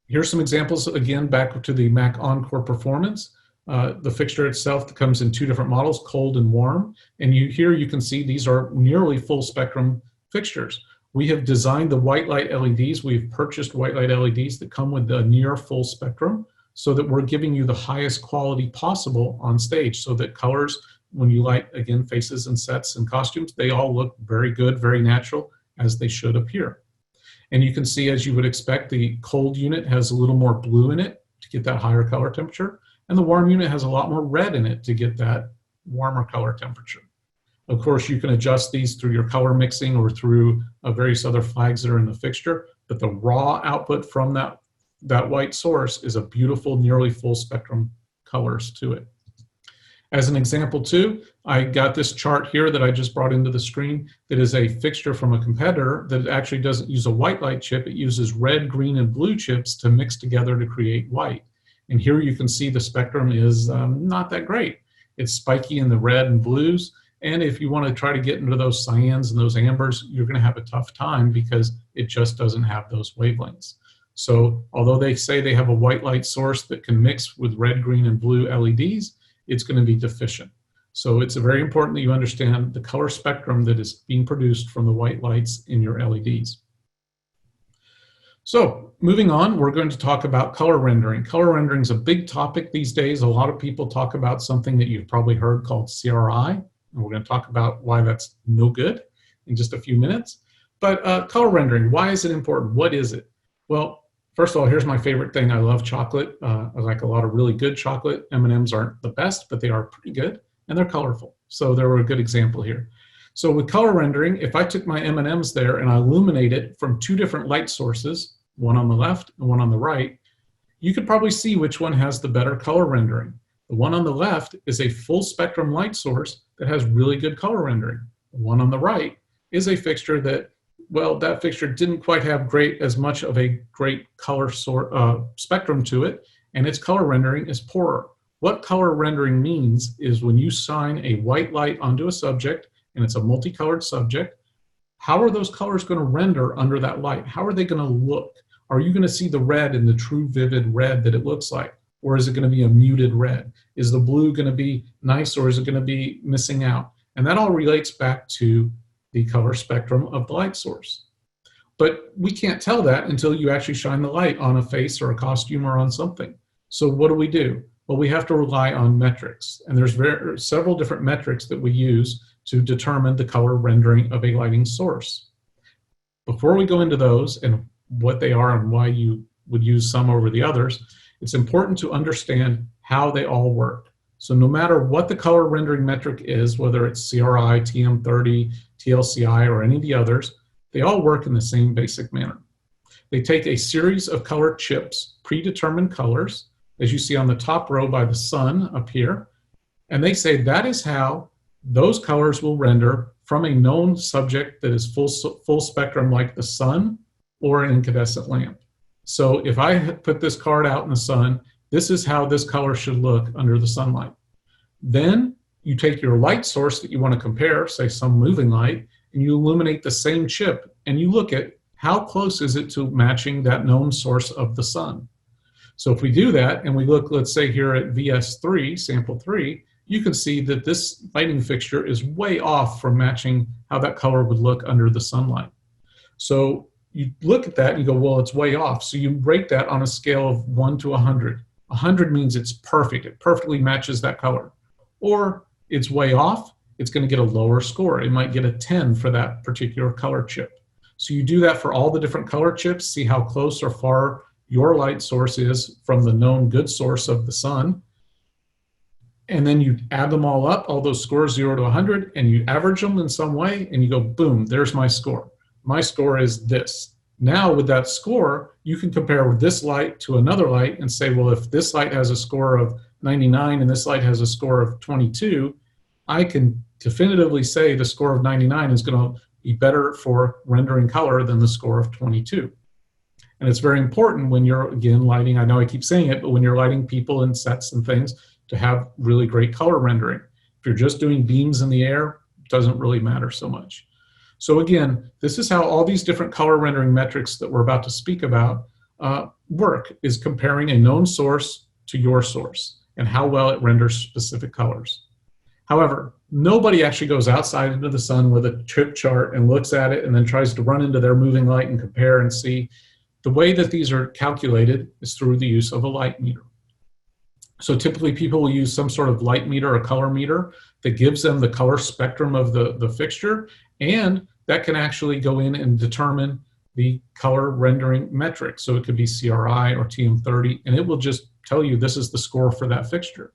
Here's some examples, again, back to the Mac Encore Performance. The fixture itself comes in two different models, cold and warm. And here you can see these are nearly full spectrum fixtures. We have designed the white light LEDs. We've purchased white light LEDs that come with the near full spectrum so that we're giving you the highest quality possible on stage so that colors, when you light, again, faces and sets and costumes, they all look very good, very natural, as they should appear. And you can see, as you would expect, the cold unit has a little more blue in it to get that higher color temperature, and the warm unit has a lot more red in it to get that warmer color temperature. Of course, you can adjust these through your color mixing or through various other flags that are in the fixture, but the raw output from that white source is a beautiful, nearly full spectrum colors to it. As an example too, I got this chart here that I just brought into the screen that is a fixture from a competitor that actually doesn't use a white light chip. It uses red, green, and blue chips to mix together to create white. And here you can see the spectrum is not that great. It's spiky in the red and blues. And if you want to try to get into those cyans and those ambers, you're going to have a tough time because it just doesn't have those wavelengths. So although they say they have a white light source that can mix with red, green, and blue LEDs, it's going to be deficient. So it's very important that you understand the color spectrum that is being produced from the white lights in your LEDs. So moving on, we're going to talk about color rendering. Color rendering is a big topic these days. A lot of people talk about something that you've probably heard called CRI, and we're going to talk about why that's no good in just a few minutes. But color rendering, why is it important? What is it? Well, first of all, here's my favorite thing. I love chocolate. I like a lot of really good chocolate. M&Ms aren't the best, but they are pretty good, and they're colorful. So they're a good example here. So with color rendering, if I took my M&Ms there and I illuminate it from two different light sources, one on the left and one on the right, you could probably see which one has the better color rendering. The one on the left is a full spectrum light source that has really good color rendering. The one on the right is a fixture that, well, that fixture didn't quite have as much of a great color spectrum to it, and its color rendering is poorer. What color rendering means is when you shine a white light onto a subject, and it's a multicolored subject, how are those colors going to render under that light? How are they going to look? Are you going to see the red in the true vivid red that it looks like? Or is it going to be a muted red? Is the blue going to be nice, or is it going to be missing out? And that all relates back to the color spectrum of the light source. But we can't tell that until you actually shine the light on a face or a costume or on something. So what do? Well, we have to rely on metrics. And there's several different metrics that we use to determine the color rendering of a lighting source. Before we go into those and what they are and why you would use some over the others, it's important to understand how they all work. So no matter what the color rendering metric is, whether it's CRI, TM30, TLCI, or any of the others, they all work in the same basic manner. They take a series of color chips, predetermined colors, as you see on the top row by the sun up here, and they say that is how those colors will render from a known subject that is full spectrum like the sun or an incandescent lamp. So if I put this card out in the sun, this is how this color should look under the sunlight. Then you take your light source that you want to compare, say some moving light, and you illuminate the same chip, and you look at how close is it to matching that known source of the sun. So if we do that, and we look, let's say here at VS3, sample 3, you can see that this lighting fixture is way off from matching how that color would look under the sunlight. So you look at that and you go, well, it's way off. So you rate that on a scale of 1 to 100. 100 means it's perfect. It perfectly matches that color. Or it's way off, it's going to get a lower score. It might get a 10 for that particular color chip. So you do that for all the different color chips, see how close or far your light source is from the known good source of the sun. And then you add them all up, all those scores 0 to 100, and you average them in some way, and you go, boom, there's my score. My score is this. Now with that score, you can compare this light to another light and say, well, if this light has a score of 99 and this light has a score of 22, I can definitively say the score of 99 is going to be better for rendering color than the score of 22. And it's very important when you're, again, lighting, I know I keep saying it, but when you're lighting people and sets and things, to have really great color rendering. If you're just doing beams in the air, it doesn't really matter so much. So again, this is how all these different color rendering metrics that we're about to speak about work, is comparing a known source to your source and how well it renders specific colors. However, Nobody actually goes outside into the sun with a chip chart and looks at it and then tries to run into their moving light and compare and see. The way that these are calculated is through the use of a light meter. So typically people will use some sort of light meter or color meter that gives them the color spectrum of the fixture, and that can actually go in and determine the color rendering metric. So it could be CRI or TM30, and it will just tell you this is the score for that fixture.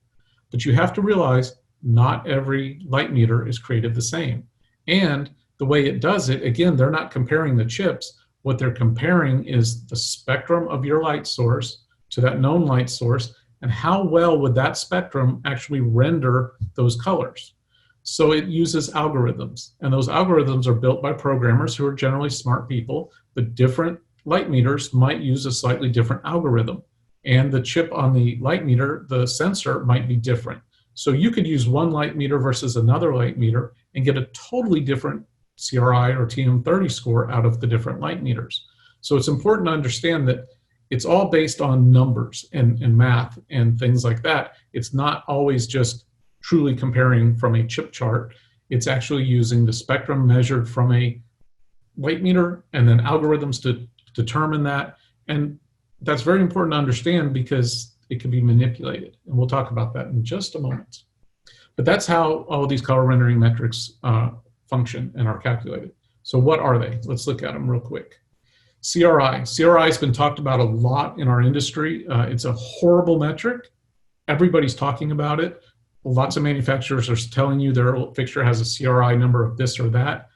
But you have to realize not every light meter is created the same. And the way it does it, again, they're not comparing the chips. What they're comparing is the spectrum of your light source to that known light source, and how well would that spectrum actually render those colors. So it uses algorithms, and those algorithms are built by programmers who are generally smart people, but different light meters might use a slightly different algorithm. And the chip on the light meter, the sensor, might be different. So you could use one light meter versus another light meter and get a totally different CRI or TM30 score out of the different light meters. So it's important to understand that it's all based on numbers and math and things like that. It's not always just truly comparing from a chip chart. It's actually using the spectrum measured from a light meter and then algorithms to determine that. And that's very important to understand because it can be manipulated. And we'll talk about that in just a moment. But that's how all these color rendering metrics function and are calculated. So what are they? Let's look at them real quick. CRI. CRI has been talked about a lot in our industry. It's a horrible metric. Everybody's talking about it. Lots of manufacturers are telling you their fixture has a CRI number of this or that.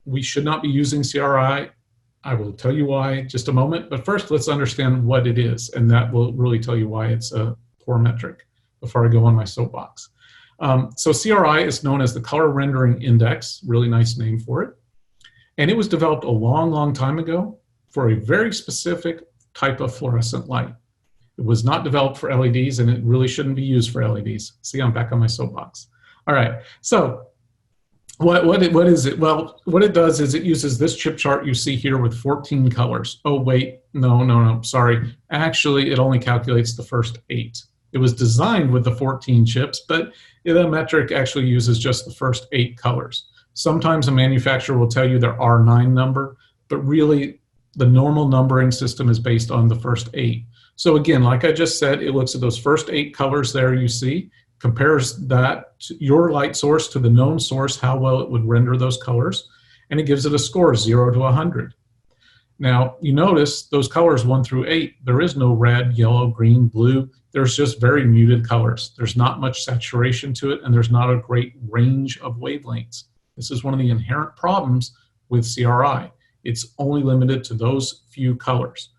We should not be using CRI. I will tell you why in just a moment, but first let's understand what it is, and that will really tell you why it's a poor metric before I go on my soapbox. So CRI is known as the Color Rendering Index, really nice name for it, and it was developed a long, long time ago for a very specific type of fluorescent light. It was not developed for LEDs, and it really shouldn't be used for LEDs. See, I'm back on my soapbox. All right, so what is it? Well, what it does is it uses this chip chart you see here with 14 colors. Oh, wait, no, sorry. Actually, it only calculates the first 8. It was designed with the 14 chips, but the metric actually uses just the first 8 colors. Sometimes a manufacturer will tell you their R9 number, but really the normal numbering system is based on the first 8. So again, like I just said, it looks at those first 8 colors there you see, compares that to your light source to the known source, how well it would render those colors, and it gives it a score 0 to 100. Now, you notice those colors 1 through 8, there is no red, yellow, green, blue. There's just very muted colors. There's not much saturation to it, and there's not a great range of wavelengths. This is one of the inherent problems with CRI. It's only limited to those few colors.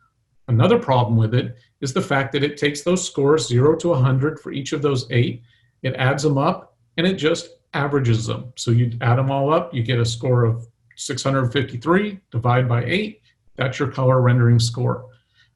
Another problem with it is the fact that it takes those scores 0 to 100 for each of those 8, it adds them up, and it just averages them. So you add them all up, you get a score of 653, divide by 8, that's your color rendering score.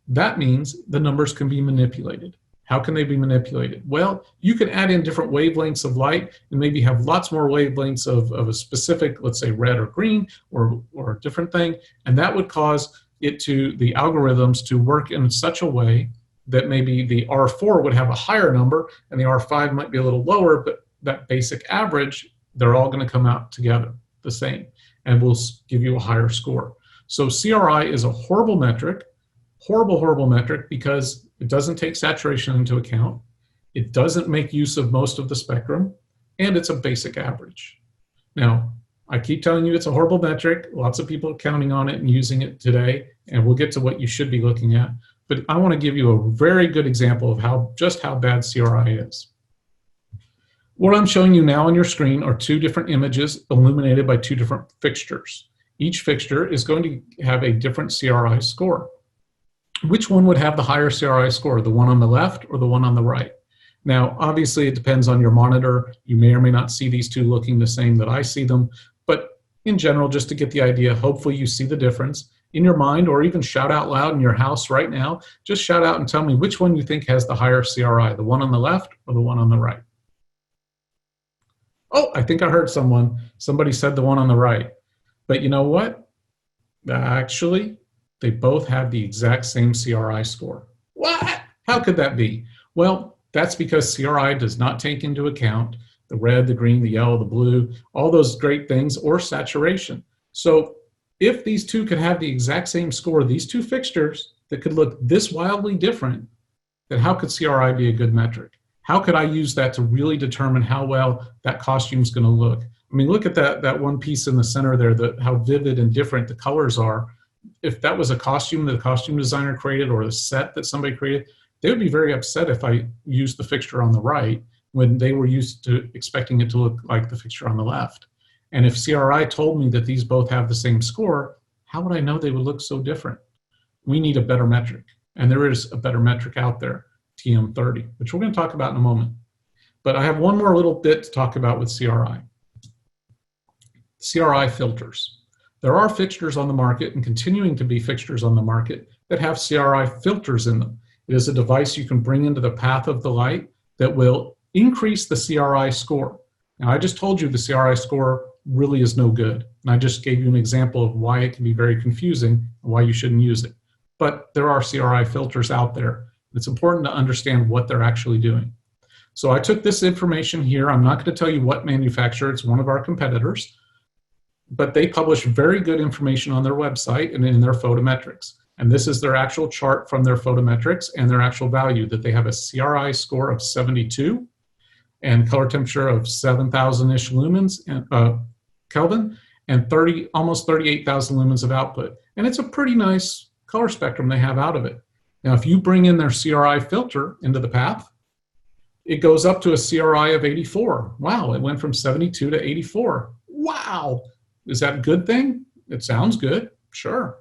That means the numbers can be manipulated. How can they be manipulated? Well, you can add in different wavelengths of light and maybe have lots more wavelengths of a specific, let's say red or green or a different thing, and that would cause the algorithms to work in such a way that maybe the R4 would have a higher number and the R5 might be a little lower, but that basic average, they're all going to come out together the same and will give you a higher score. So CRI is a horrible metric, horrible metric, because it doesn't take saturation into account, it doesn't make use of most of the spectrum, and it's a basic average. Now, I keep telling you it's a horrible metric. Lots of people are counting on it and using it today, and we'll get to what you should be looking at. But I want to give you a very good example of just how bad CRI is. What I'm showing you now on your screen are 2 different images illuminated by 2 different fixtures. Each fixture is going to have a different CRI score. Which one would have the higher CRI score, the one on the left or the one on the right? Now, obviously, it depends on your monitor. You may or may not see these 2 looking the same that I see them. But in general, just to get the idea, hopefully you see the difference in your mind, or even shout out loud in your house right now. Just shout out and tell me which one you think has the higher CRI, the one on the left or the one on the right. Oh, I think I heard somebody said the one on the right. But you know what? Actually, they both have the exact same CRI score. What? How could that be? Well, that's because CRI does not take into account the red, the green, the yellow, the blue, all those great things, or saturation. So if these two could have the exact same score, these two fixtures that could look this wildly different, then how could CRI be a good metric? How could I use that to really determine how well that costume is going to look? I mean, look at that one piece in the center there, how vivid and different the colors are. If that was a costume that the costume designer created or a set that somebody created, they would be very upset if I used the fixture on the right when they were used to expecting it to look like the fixture on the left. And if CRI told me that these both have the same score, how would I know they would look so different? We need a better metric. And there is a better metric out there, TM30, which we're going to talk about in a moment. But I have one more little bit to talk about with CRI. CRI filters. There are fixtures on the market and continuing to be fixtures on the market that have CRI filters in them. It is a device you can bring into the path of the light that will increase the CRI score. Now, I just told you the CRI score really is no good. And I just gave you an example of why it can be very confusing and why you shouldn't use it. But there are CRI filters out there. It's important to understand what they're actually doing. So I took this information here. I'm not going to tell you what manufacturer. It's one of our competitors. But they publish very good information on their website and in their photometrics. And this is their actual chart from their photometrics and their actual value, that they have a CRI score of 72 and color temperature of 7,000-ish lumens Kelvin and almost 38,000 lumens of output. And it's a pretty nice color spectrum they have out of it. Now, if you bring in their CRI filter into the path, it goes up to a CRI of 84. Wow, it went from 72 to 84. Wow, is that a good thing? It sounds good, sure.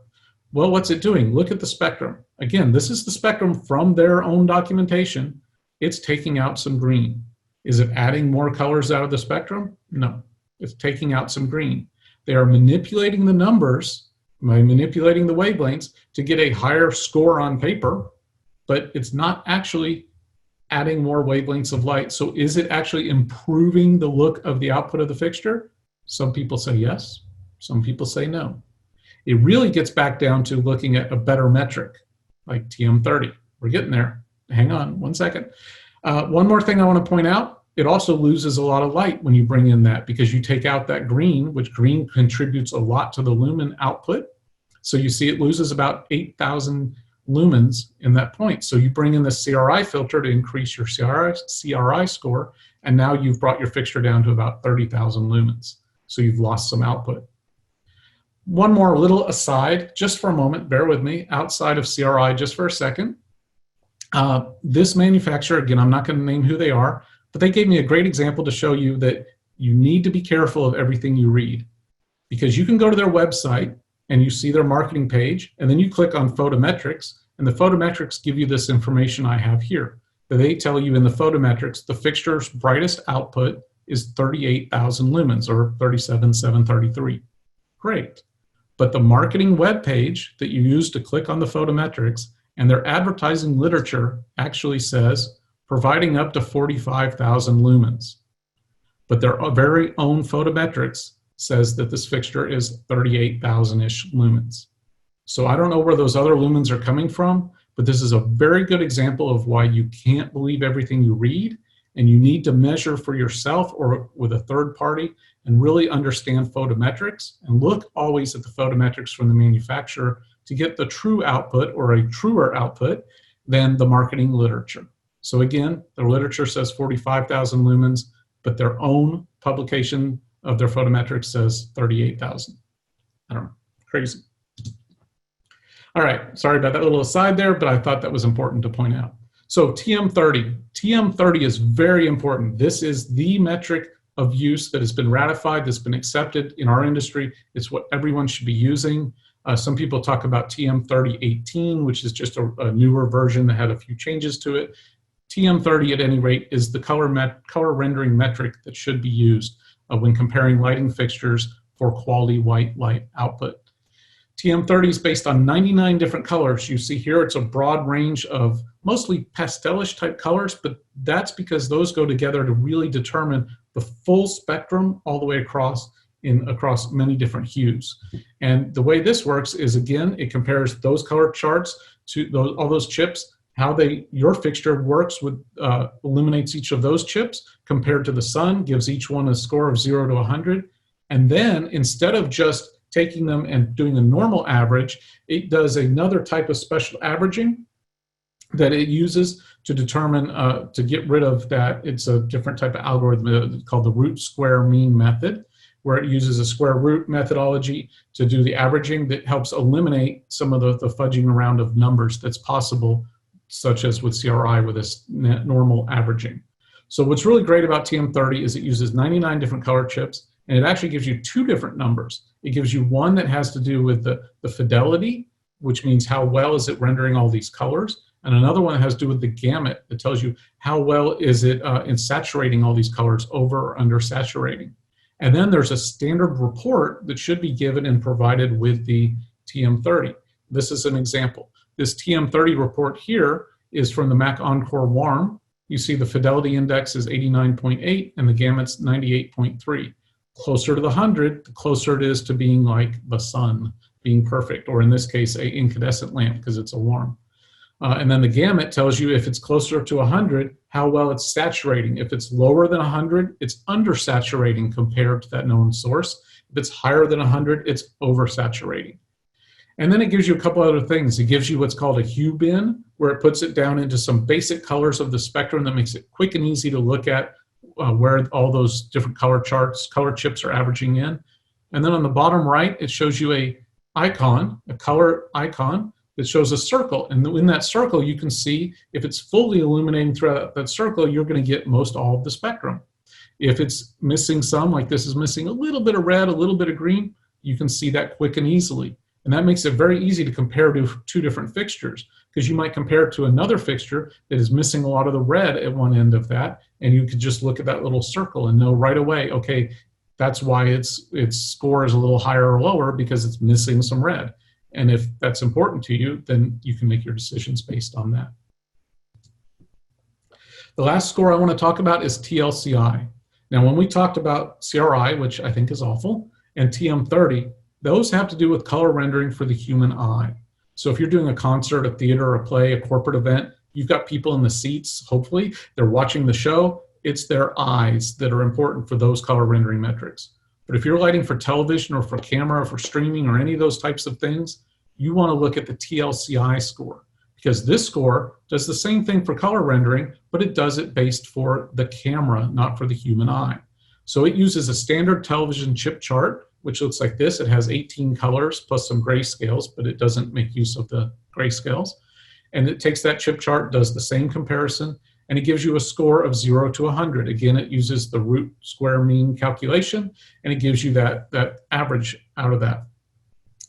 Well, what's it doing? Look at the spectrum. Again, this is the spectrum from their own documentation. It's taking out some green. Is it adding more colors out of the spectrum? No, it's taking out some green. They are manipulating the numbers by manipulating the wavelengths to get a higher score on paper, but it's not actually adding more wavelengths of light. So is it actually improving the look of the output of the fixture? Some people say yes, some people say no. It really gets back down to looking at a better metric, like TM30. We're getting there. Hang on one second. One more thing I want to point out, it also loses a lot of light when you bring in that, because you take out that green, which green contributes a lot to the lumen output. So you see it loses about 8,000 lumens in that point. So you bring in the CRI filter to increase your CRI score, and now you've brought your fixture down to about 30,000 lumens. So you've lost some output. One more little aside, just for a moment, bear with me, outside of CRI just for a second. This manufacturer, again, I'm not going to name who they are, but they gave me a great example to show you that you need to be careful of everything you read, because you can go to their website and you see their marketing page, and then you click on photometrics, and the photometrics give you this information I have here. They tell you in the photometrics the fixture's brightest output is 38,000 lumens, or 37,733. Great. But the marketing web page that you use to click on the photometrics and their advertising literature actually says providing up to 45,000 lumens. But their very own photometrics says that this fixture is 38,000-ish lumens. So I don't know where those other lumens are coming from, but this is a very good example of why you can't believe everything you read, and you need to measure for yourself or with a third party and really understand photometrics, and look always at the photometrics from the manufacturer to get the true output or a truer output than the marketing literature. So again, the literature says 45,000 lumens, but their own publication of their photometrics says 38,000. I don't know, crazy. All right, sorry about that little aside there, but I thought that was important to point out. So TM30. TM30 is very important. This is the metric of use that has been ratified, that's been accepted in our industry. It's what everyone should be using. Some people talk about TM3018, which is just a newer version that had a few changes to it. TM30, at any rate, is the color rendering metric that should be used when comparing lighting fixtures for quality white light output. TM30 is based on 99 different colors. You see here it's a broad range of mostly pastelish type colors, but that's because those go together to really determine the full spectrum all the way across many different hues. And the way this works is, again, it compares those color charts to all those chips your fixture works with, illuminates each of those chips compared to the sun, gives each one a score of 0 to 100. And then instead of just taking them and doing a normal average, it does another type of special averaging that it uses to determine, to get rid of that. It's a different type of algorithm called the root square mean method, where it uses a square root methodology to do the averaging that helps eliminate some of the fudging around of numbers that's possible, such as with CRI with this normal averaging. So what's really great about TM30 is it uses 99 different color chips, and it actually gives you two different numbers. It gives you one that has to do with the fidelity, which means how well is it rendering all these colors, and another one that has to do with the gamut that tells you how well is it in saturating all these colors, over or under saturating. And then there's a standard report that should be given and provided with the TM30. This is an example. This TM30 report here is from the Mac Encore WARM. You see the fidelity index is 89.8 and the gamut's 98.3. Closer to the 100, the closer it is to being like the sun, being perfect, or in this case, an incandescent lamp because it's a WARM. And then the gamut tells you if it's closer to 100, how well it's saturating. If it's lower than 100, it's undersaturating compared to that known source. If it's higher than 100, it's oversaturating. And then it gives you a couple other things. It gives you what's called a hue bin, where it puts it down into some basic colors of the spectrum that makes it quick and easy to look at where all those different color chips are averaging in. And then on the bottom right, it shows you a color icon that shows a circle. And in that circle, you can see if it's fully illuminating throughout that circle, you're going to get most all of the spectrum. If it's missing some, like this is missing a little bit of red, a little bit of green, you can see that quick and easily. And that makes it very easy to compare to two different fixtures, because you might compare it to another fixture that is missing a lot of the red at one end of that, and you could just look at that little circle and know right away, okay, that's why its score is a little higher or lower, because it's missing some red. And if that's important to you, then you can make your decisions based on that. The last score I want to talk about is TLCI. Now, when we talked about CRI, which I think is awful, and TM30, those have to do with color rendering for the human eye. So if you're doing a concert, a theater, a play, a corporate event, you've got people in the seats, hopefully, they're watching the show. It's their eyes that are important for those color rendering metrics. But if you're lighting for television or for camera or for streaming or any of those types of things, you want to look at the TLCI score, because this score does the same thing for color rendering, but it does it based for the camera, not for the human eye. So it uses a standard television chip chart, which looks like this. It has 18 colors plus some grayscales, but it doesn't make use of the grayscales. And it takes that chip chart, does the same comparison, and it gives you a score of 0 to 100. Again, it uses the root square mean calculation, and it gives you that average out of that.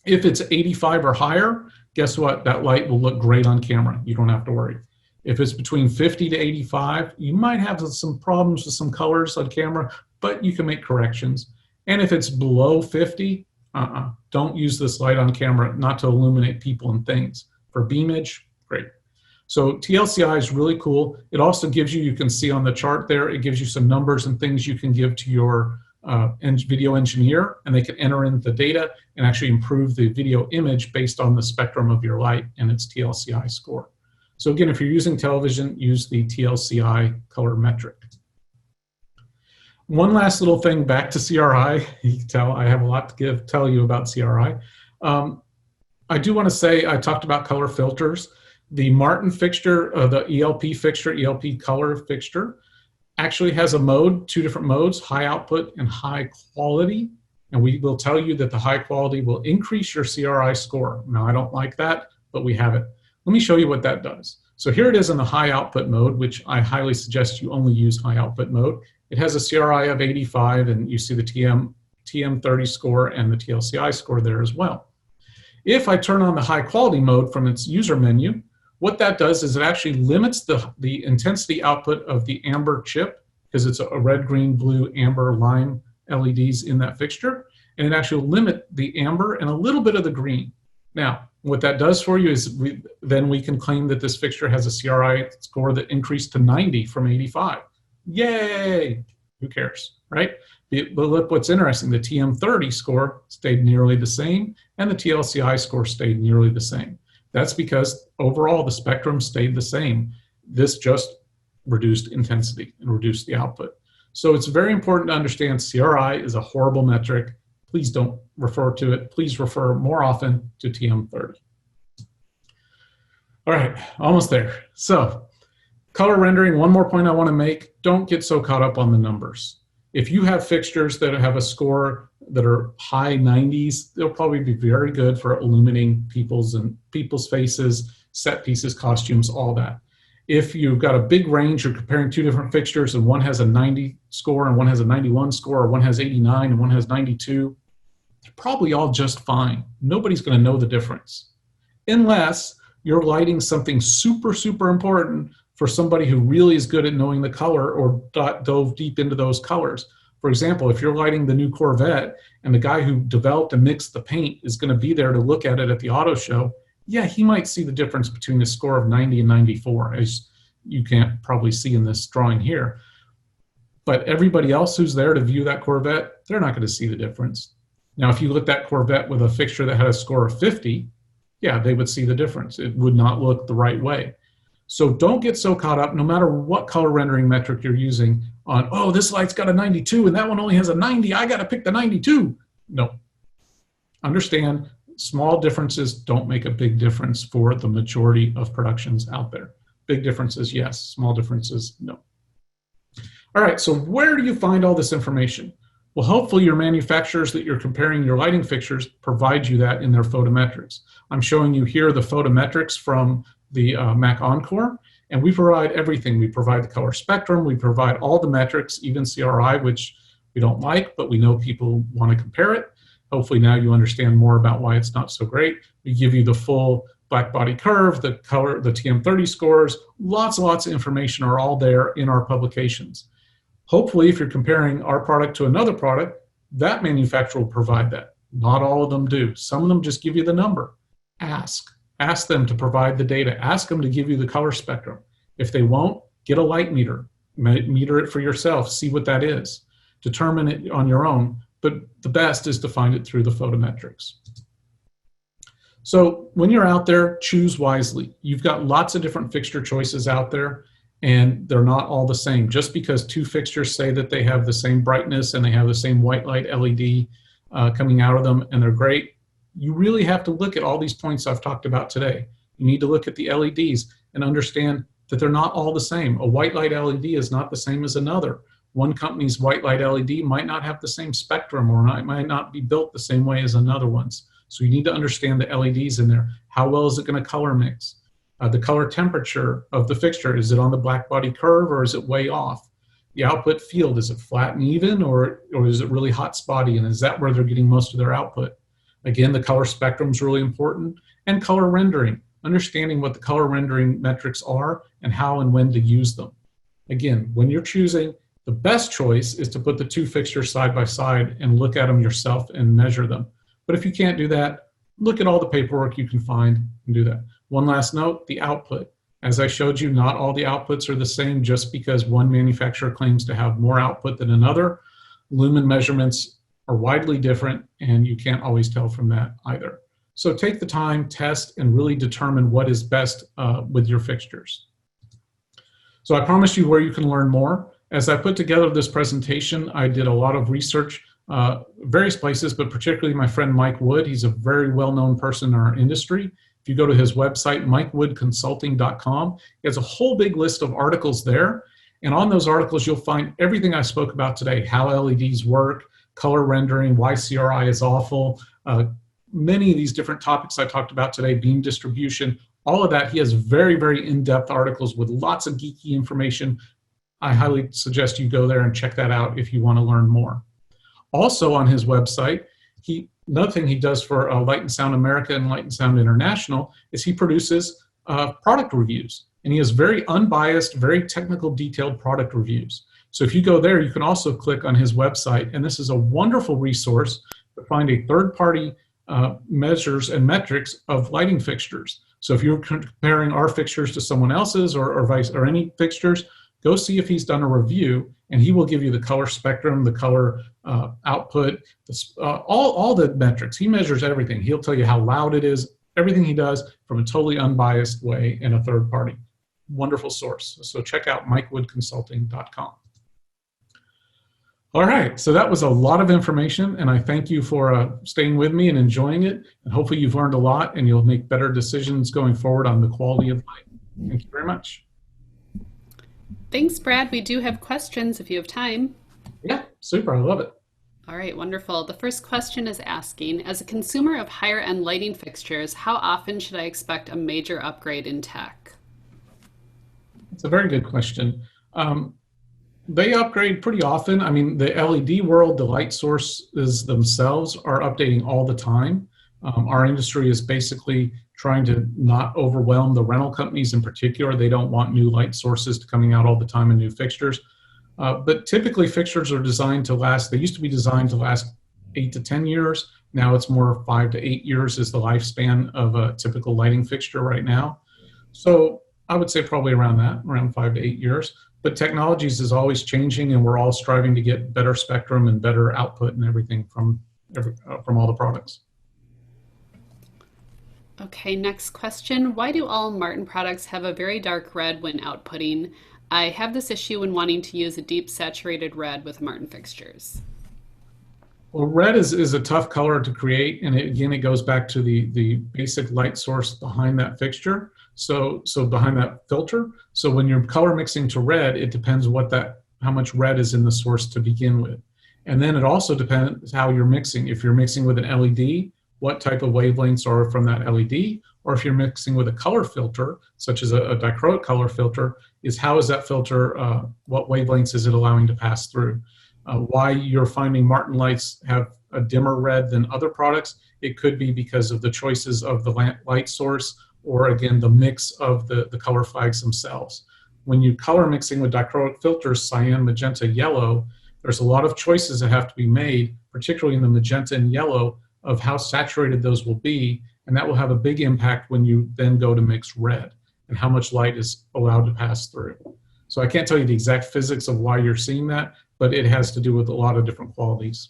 If it's 85 or higher, guess what? That light will look great on camera. You don't have to worry. If it's between 50 to 85, you might have some problems with some colors on camera, but you can make corrections. And if it's below 50, don't use this light on camera, not to illuminate people and things. For beamage, great. So TLCI is really cool. It also gives you can see on the chart there, it gives you some numbers and things you can give to your video engineer, and they can enter in the data and actually improve the video image based on the spectrum of your light and its TLCI score. So again, if you're using television, use the TLCI color metric. One last little thing back to CRI. You can tell I have a lot to tell you about CRI. I do want to say I talked about color filters. The Martin fixture, the ELP fixture, ELP color fixture, actually has a mode, two different modes, high output and high quality. And we will tell you that the high quality will increase your CRI score. Now, I don't like that, but we have it. Let me show you what that does. So here it is in the high output mode, which I highly suggest you only use high output mode. It has a CRI of 85, and you see the TM30 score and the TLCI score there as well. If I turn on the high quality mode from its user menu, what that does is it actually limits the intensity output of the amber chip, because it's a red, green, blue, amber, lime LEDs in that fixture, and it actually will limit the amber and a little bit of the green. Now, what that does for you is then we can claim that this fixture has a CRI score that increased to 90 from 85. Yay! Who cares, right? But look what's interesting. The TM30 score stayed nearly the same, and the TLCI score stayed nearly the same. That's because overall the spectrum stayed the same. This just reduced intensity and reduced the output. So it's very important to understand CRI is a horrible metric. Please don't refer to it. Please refer more often to TM30. All right, almost there. So color rendering, one more point I want to make, don't get so caught up on the numbers. If you have fixtures that have a score that are high 90s, they'll probably be very good for illuminating people's faces, set pieces, costumes, all that. If you've got a big range, you're comparing two different fixtures and one has a 90 score and one has a 91 score, or one has 89 and one has 92, they're probably all just fine. Nobody's going to know the difference. Unless you're lighting something super, super important for somebody who really is good at knowing the color or dove deep into those colors. For example, if you're lighting the new Corvette and the guy who developed and mixed the paint is going to be there to look at it at the auto show, yeah, he might see the difference between a score of 90 and 94, as you can't probably see in this drawing here. But everybody else who's there to view that Corvette, they're not going to see the difference. Now, if you looked at Corvette with a fixture that had a score of 50, yeah, they would see the difference. It would not look the right way. So don't get so caught up, no matter what color rendering metric you're using, on, oh, this light's got a 92 and that one only has a 90. I got to pick the 92. No. Understand, small differences don't make a big difference for the majority of productions out there. Big differences, yes. Small differences, no. All right, so where do you find all this information? Well, hopefully your manufacturers that you're comparing your lighting fixtures provide you that in their photometrics. I'm showing you here the photometrics from the Mac Encore, and we provide everything. We provide the color spectrum, we provide all the metrics, even CRI, which we don't like, but we know people want to compare it. Hopefully now you understand more about why it's not so great. We give you the full black body curve, the color, the TM30 scores, lots and lots of information are all there in our publications. Hopefully, if you're comparing our product to another product, that manufacturer will provide that. Not all of them do. Some of them just give you the number. Ask them to provide the data. Ask them to give you the color spectrum. If they won't, get a light meter. Meter it for yourself. See what that is. Determine it on your own. But the best is to find it through the photometrics. So when you're out there, choose wisely. You've got lots of different fixture choices out there, and they're not all the same. Just because two fixtures say that they have the same brightness and they have the same white light LED coming out of them and they're great, you really have to look at all these points I've talked about today. You need to look at the LEDs and understand that they're not all the same. A white light LED is not the same as another. One company's white light LED might not have the same spectrum or might not be built the same way as another one's. So you need to understand the LEDs in there. How well is it going to color mix? The color temperature of the fixture, is it on the black body curve or is it way off? The output field, is it flat and even or is it really hot spotty, and is that where they're getting most of their output? Again, the color spectrum is really important, and color rendering, understanding what the color rendering metrics are and how and when to use them. Again, when you're choosing, the best choice is to put the two fixtures side by side and look at them yourself and measure them. But if you can't do that, look at all the paperwork you can find and do that. One last note, the output. As I showed you, not all the outputs are the same just because one manufacturer claims to have more output than another. Lumen measurements are widely different, and you can't always tell from that either. So take the time, test, and really determine what is best with your fixtures. So I promised you where you can learn more. As I put together this presentation, I did a lot of research, various places, but particularly my friend Mike Wood. He's a very well-known person in our industry. If you go to his website, mikewoodconsulting.com, he has a whole big list of articles there. And on those articles, you'll find everything I spoke about today, how LEDs work, color rendering, why CRI is awful, many of these different topics I talked about today, beam distribution, all of that. He has very, very in-depth articles with lots of geeky information. I highly suggest you go there and check that out if you want to learn more. Also on his website, another thing he does for Light and Sound America and Light and Sound International is he produces product reviews. And he has very unbiased, very technical, detailed product reviews. So if you go there, you can also click on his website. And this is a wonderful resource to find a third-party measures and metrics of lighting fixtures. So if you're comparing our fixtures to someone else's or any fixtures, go see if he's done a review, and he will give you the color spectrum, the color output, all the metrics. He measures everything. He'll tell you how loud it is, everything he does from a totally unbiased way in a third party. Wonderful source. So check out mikewoodconsulting.com. All right, so that was a lot of information, and I thank you for staying with me and enjoying it. And hopefully you've learned a lot and you'll make better decisions going forward on the quality of light. Thank you very much. Thanks, Brad. We do have questions if you have time. Yeah, super. I love it. All right, wonderful. The first question is asking, as a consumer of higher end lighting fixtures, how often should I expect a major upgrade in tech? It's a very good question. They upgrade pretty often. I mean, the LED world, the light sources themselves are updating all the time. Our industry is basically trying to not overwhelm the rental companies in particular. They don't want new light sources coming out all the time and new fixtures. But typically fixtures are designed to last, they used to be designed to last 8 to 10 years. Now it's more 5 to 8 years is the lifespan of a typical lighting fixture right now. So I would say probably around that, around 5 to 8 years. But technologies is always changing, and we're all striving to get better spectrum and better output and everything from all the products. Okay, next question. Why do all Martin products have a very dark red when outputting? I have this issue when wanting to use a deep saturated red with Martin fixtures. Well, red is a tough color to create, and again, it goes back to the basic light source behind that fixture. So behind that filter. So when you're color mixing to red, it depends how much red is in the source to begin with. And then it also depends how you're mixing. If you're mixing with an LED, what type of wavelengths are from that LED, or if you're mixing with a color filter, such as a dichroic color filter, is how is that filter, what wavelengths is it allowing to pass through? Why you're finding Martin lights have a dimmer red than other products, it could be because of the choices of the light source, or again, the mix of the color flags themselves. When you color mixing with dichroic filters, cyan, magenta, yellow, there's a lot of choices that have to be made, particularly in the magenta and yellow, of how saturated those will be, and that will have a big impact when you then go to mix red and how much light is allowed to pass through. So I can't tell you the exact physics of why you're seeing that, but it has to do with a lot of different qualities.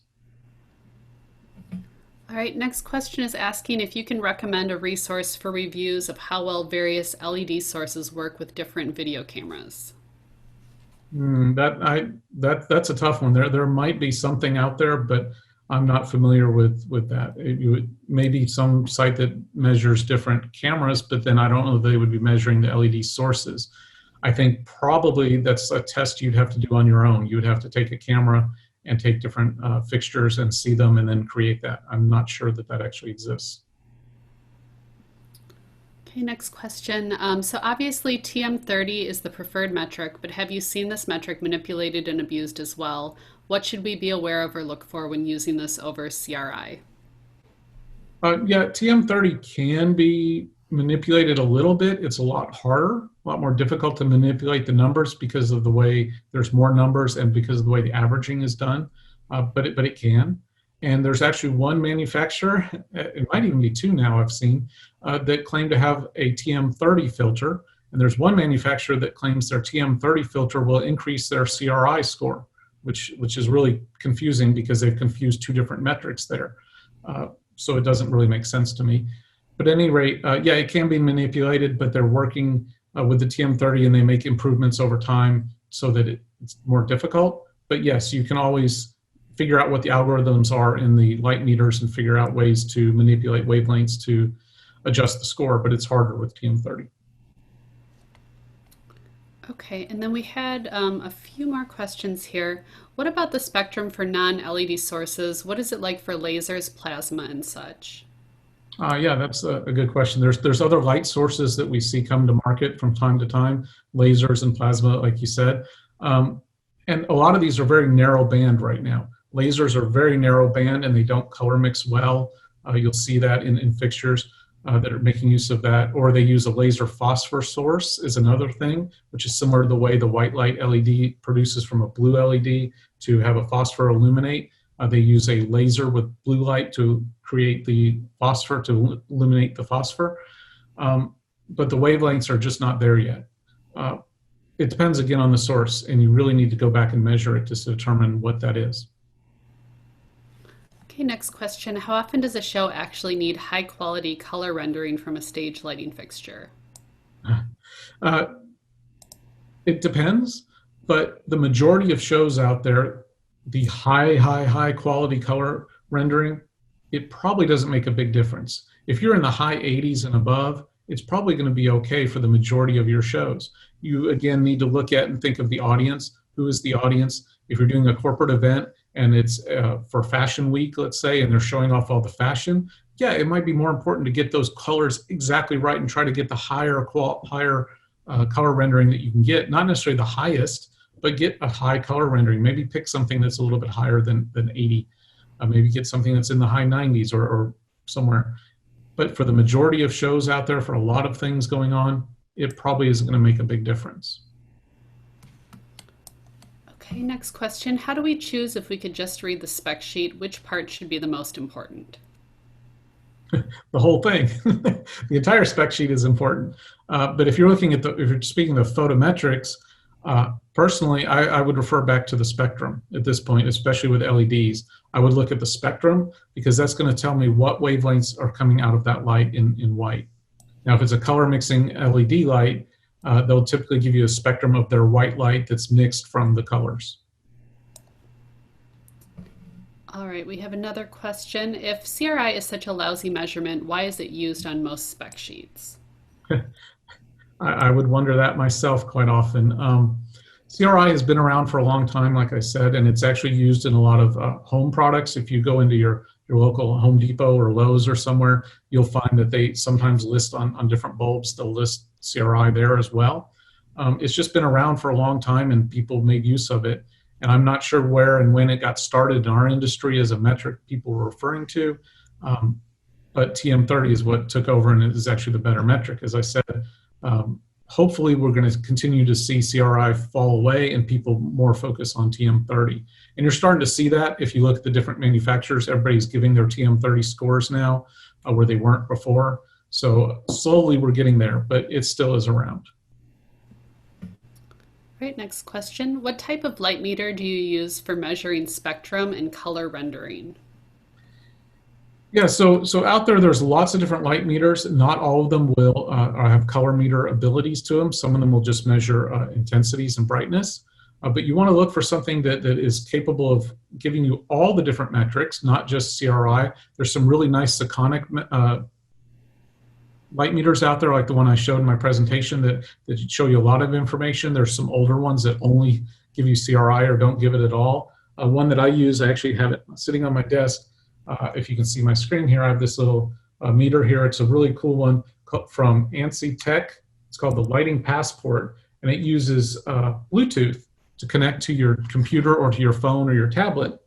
All right, next question is asking if you can recommend a resource for reviews of how well various LED sources work with different video cameras. That's a tough one. There might be something out there, but I'm not familiar with that. Maybe some site that measures different cameras, but then I don't know if they would be measuring the LED sources. I think probably that's a test you'd have to do on your own. You would have to take a camera and take different fixtures and see them and then create that. I'm not sure that actually exists. Okay, next question. So obviously TM30 is the preferred metric, but have you seen this metric manipulated and abused as well? What should we be aware of or look for when using this over CRI? Yeah, TM30 can be manipulated a little bit. It's a lot harder, a lot more difficult to manipulate the numbers because of the way there's more numbers and because of the way the averaging is done, but it can. And there's actually one manufacturer, it might even be two now I've seen, that claim to have a TM30 filter. And there's one manufacturer that claims their TM30 filter will increase their CRI score, which is really confusing because they've confused two different metrics there. So it doesn't really make sense to me. But at any rate, yeah, it can be manipulated, but they're working with the TM30 and they make improvements over time so that it's more difficult. But yes, you can always figure out what the algorithms are in the light meters and figure out ways to manipulate wavelengths to adjust the score, but it's harder with TM30. Okay, and then we had a few more questions here. What about the spectrum for non-LED sources? What is it like for lasers, plasma, and such? Yeah, that's a good question. There's other light sources that we see come to market from time to time, lasers and plasma, like you said. And a lot of these are very narrow band right now. Lasers are very narrow band and they don't color mix well. You'll see that in fixtures that are making use of that, or they use a laser phosphor source is another thing, which is similar to the way the white light LED produces from a blue LED to have a phosphor illuminate. They use a laser with blue light to create the phosphor, to illuminate the phosphor. But the wavelengths are just not there yet. It depends again on the source, and you really need to go back and measure it to determine what that is. Okay, next question. How often does a show actually need high quality color rendering from a stage lighting fixture? Uh, it depends, but the majority of shows out there, the high quality color rendering, it probably doesn't make a big difference. If you're in the high 80s and above, it's probably going to be okay for the majority of your shows. You again need to look at and think of the audience. Who is the audience? If you're doing a corporate event and it's for Fashion Week, let's say, and they're showing off all the fashion, yeah, it might be more important to get those colors exactly right and try to get the higher color rendering that you can get. Not necessarily the highest, but get a high color rendering. Maybe pick something that's a little bit higher than 80. Maybe get something that's in the high 90s or somewhere. But for the majority of shows out there, for a lot of things going on, it probably isn't going to make a big difference. Okay, next question. How do we choose if we could just read the spec sheet, which part should be the most important? The whole thing. The entire spec sheet is important. But if you're looking at if you're speaking of photometrics, personally, I would refer back to the spectrum at this point, especially with LEDs. I would look at the spectrum because that's going to tell me what wavelengths are coming out of that light in white. Now, if it's a color mixing LED light, they'll typically give you a spectrum of their white light that's mixed from the colors. All right, we have another question. If CRI is such a lousy measurement, why is it used on most spec sheets? I would wonder that myself quite often. CRI has been around for a long time, like I said, and it's actually used in a lot of home products. If you go into your local Home Depot or Lowe's or somewhere, you'll find that they sometimes list on different bulbs, they'll list CRI there as well. It's just been around for a long time and people made use of it. And I'm not sure where and when it got started in our industry as a metric people were referring to. But TM30 is what took over and it is actually the better metric. As I said, hopefully we're going to continue to see CRI fall away and people more focus on TM30. And you're starting to see that if you look at the different manufacturers, everybody's giving their TM30 scores now where they weren't before. So slowly we're getting there, but it still is around. Right, next question. What type of light meter do you use for measuring spectrum and color rendering? Yeah, so out there's lots of different light meters. Not all of them will have color meter abilities to them. Some of them will just measure intensities and brightness. But you want to look for something that is capable of giving you all the different metrics, not just CRI. There's some really nice Sekonic light meters out there, like the one I showed in my presentation that show you a lot of information. There's some older ones that only give you CRI or don't give it at all. One that I use, I actually have it sitting on my desk. If you can see my screen here, I have this little meter here. It's a really cool one from ANSI Tech. It's called the Lighting Passport, and it uses Bluetooth to connect to your computer or to your phone or your tablet.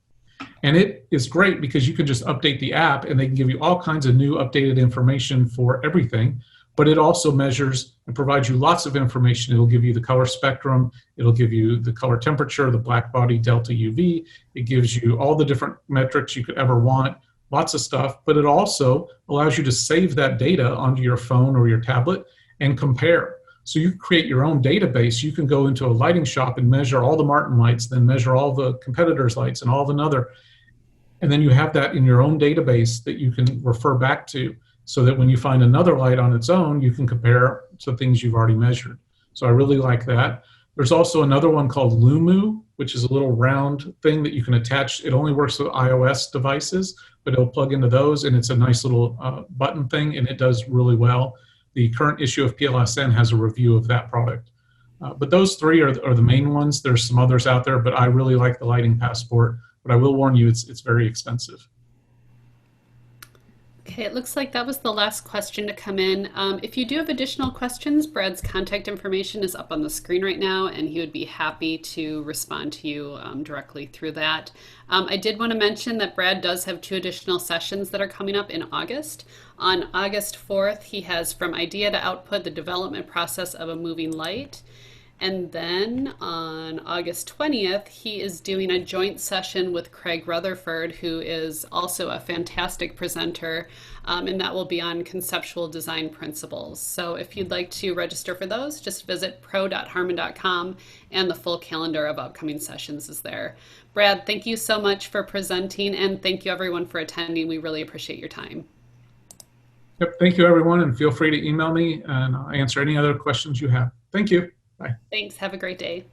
And it is great because you can just update the app and they can give you all kinds of new updated information for everything. But it also measures and provides you lots of information. It'll give you the color spectrum. It'll give you the color temperature, the black body, delta UV. It gives you all the different metrics you could ever want, lots of stuff. But it also allows you to save that data onto your phone or your tablet and compare. So you can create your own database. You can go into a lighting shop and measure all the Martin lights, then measure all the competitors' lights and all of another. And then you have that in your own database that you can refer back to so that when you find another light on its own, you can compare to things you've already measured. So I really like that. There's also another one called Lumu, which is a little round thing that you can attach. It only works with iOS devices, but it'll plug into those, and it's a nice little button thing, and it does really well. The current issue of PLSN has a review of that product. But those three are the main ones. There's some others out there, but I really like the Lighting Passport. But I will warn you, it's very expensive. Okay, it looks like that was the last question to come in. If you do have additional questions, Brad's contact information is up on the screen right now, and he would be happy to respond to you directly through that. I did want to mention that Brad does have 2 additional sessions that are coming up in August. On August 4th, he has From Idea to Output, the development process of a moving light. And then on August 20th, he is doing a joint session with Craig Rutherford, who is also a fantastic presenter, and that will be on conceptual design principles. So if you'd like to register for those, just visit pro.harmon.com, and the full calendar of upcoming sessions is there. Brad, thank you so much for presenting, and thank you everyone for attending. We really appreciate your time. Yep, thank you, everyone, and feel free to email me and I'll answer any other questions you have. Thank you. Bye. Thanks. Have a great day.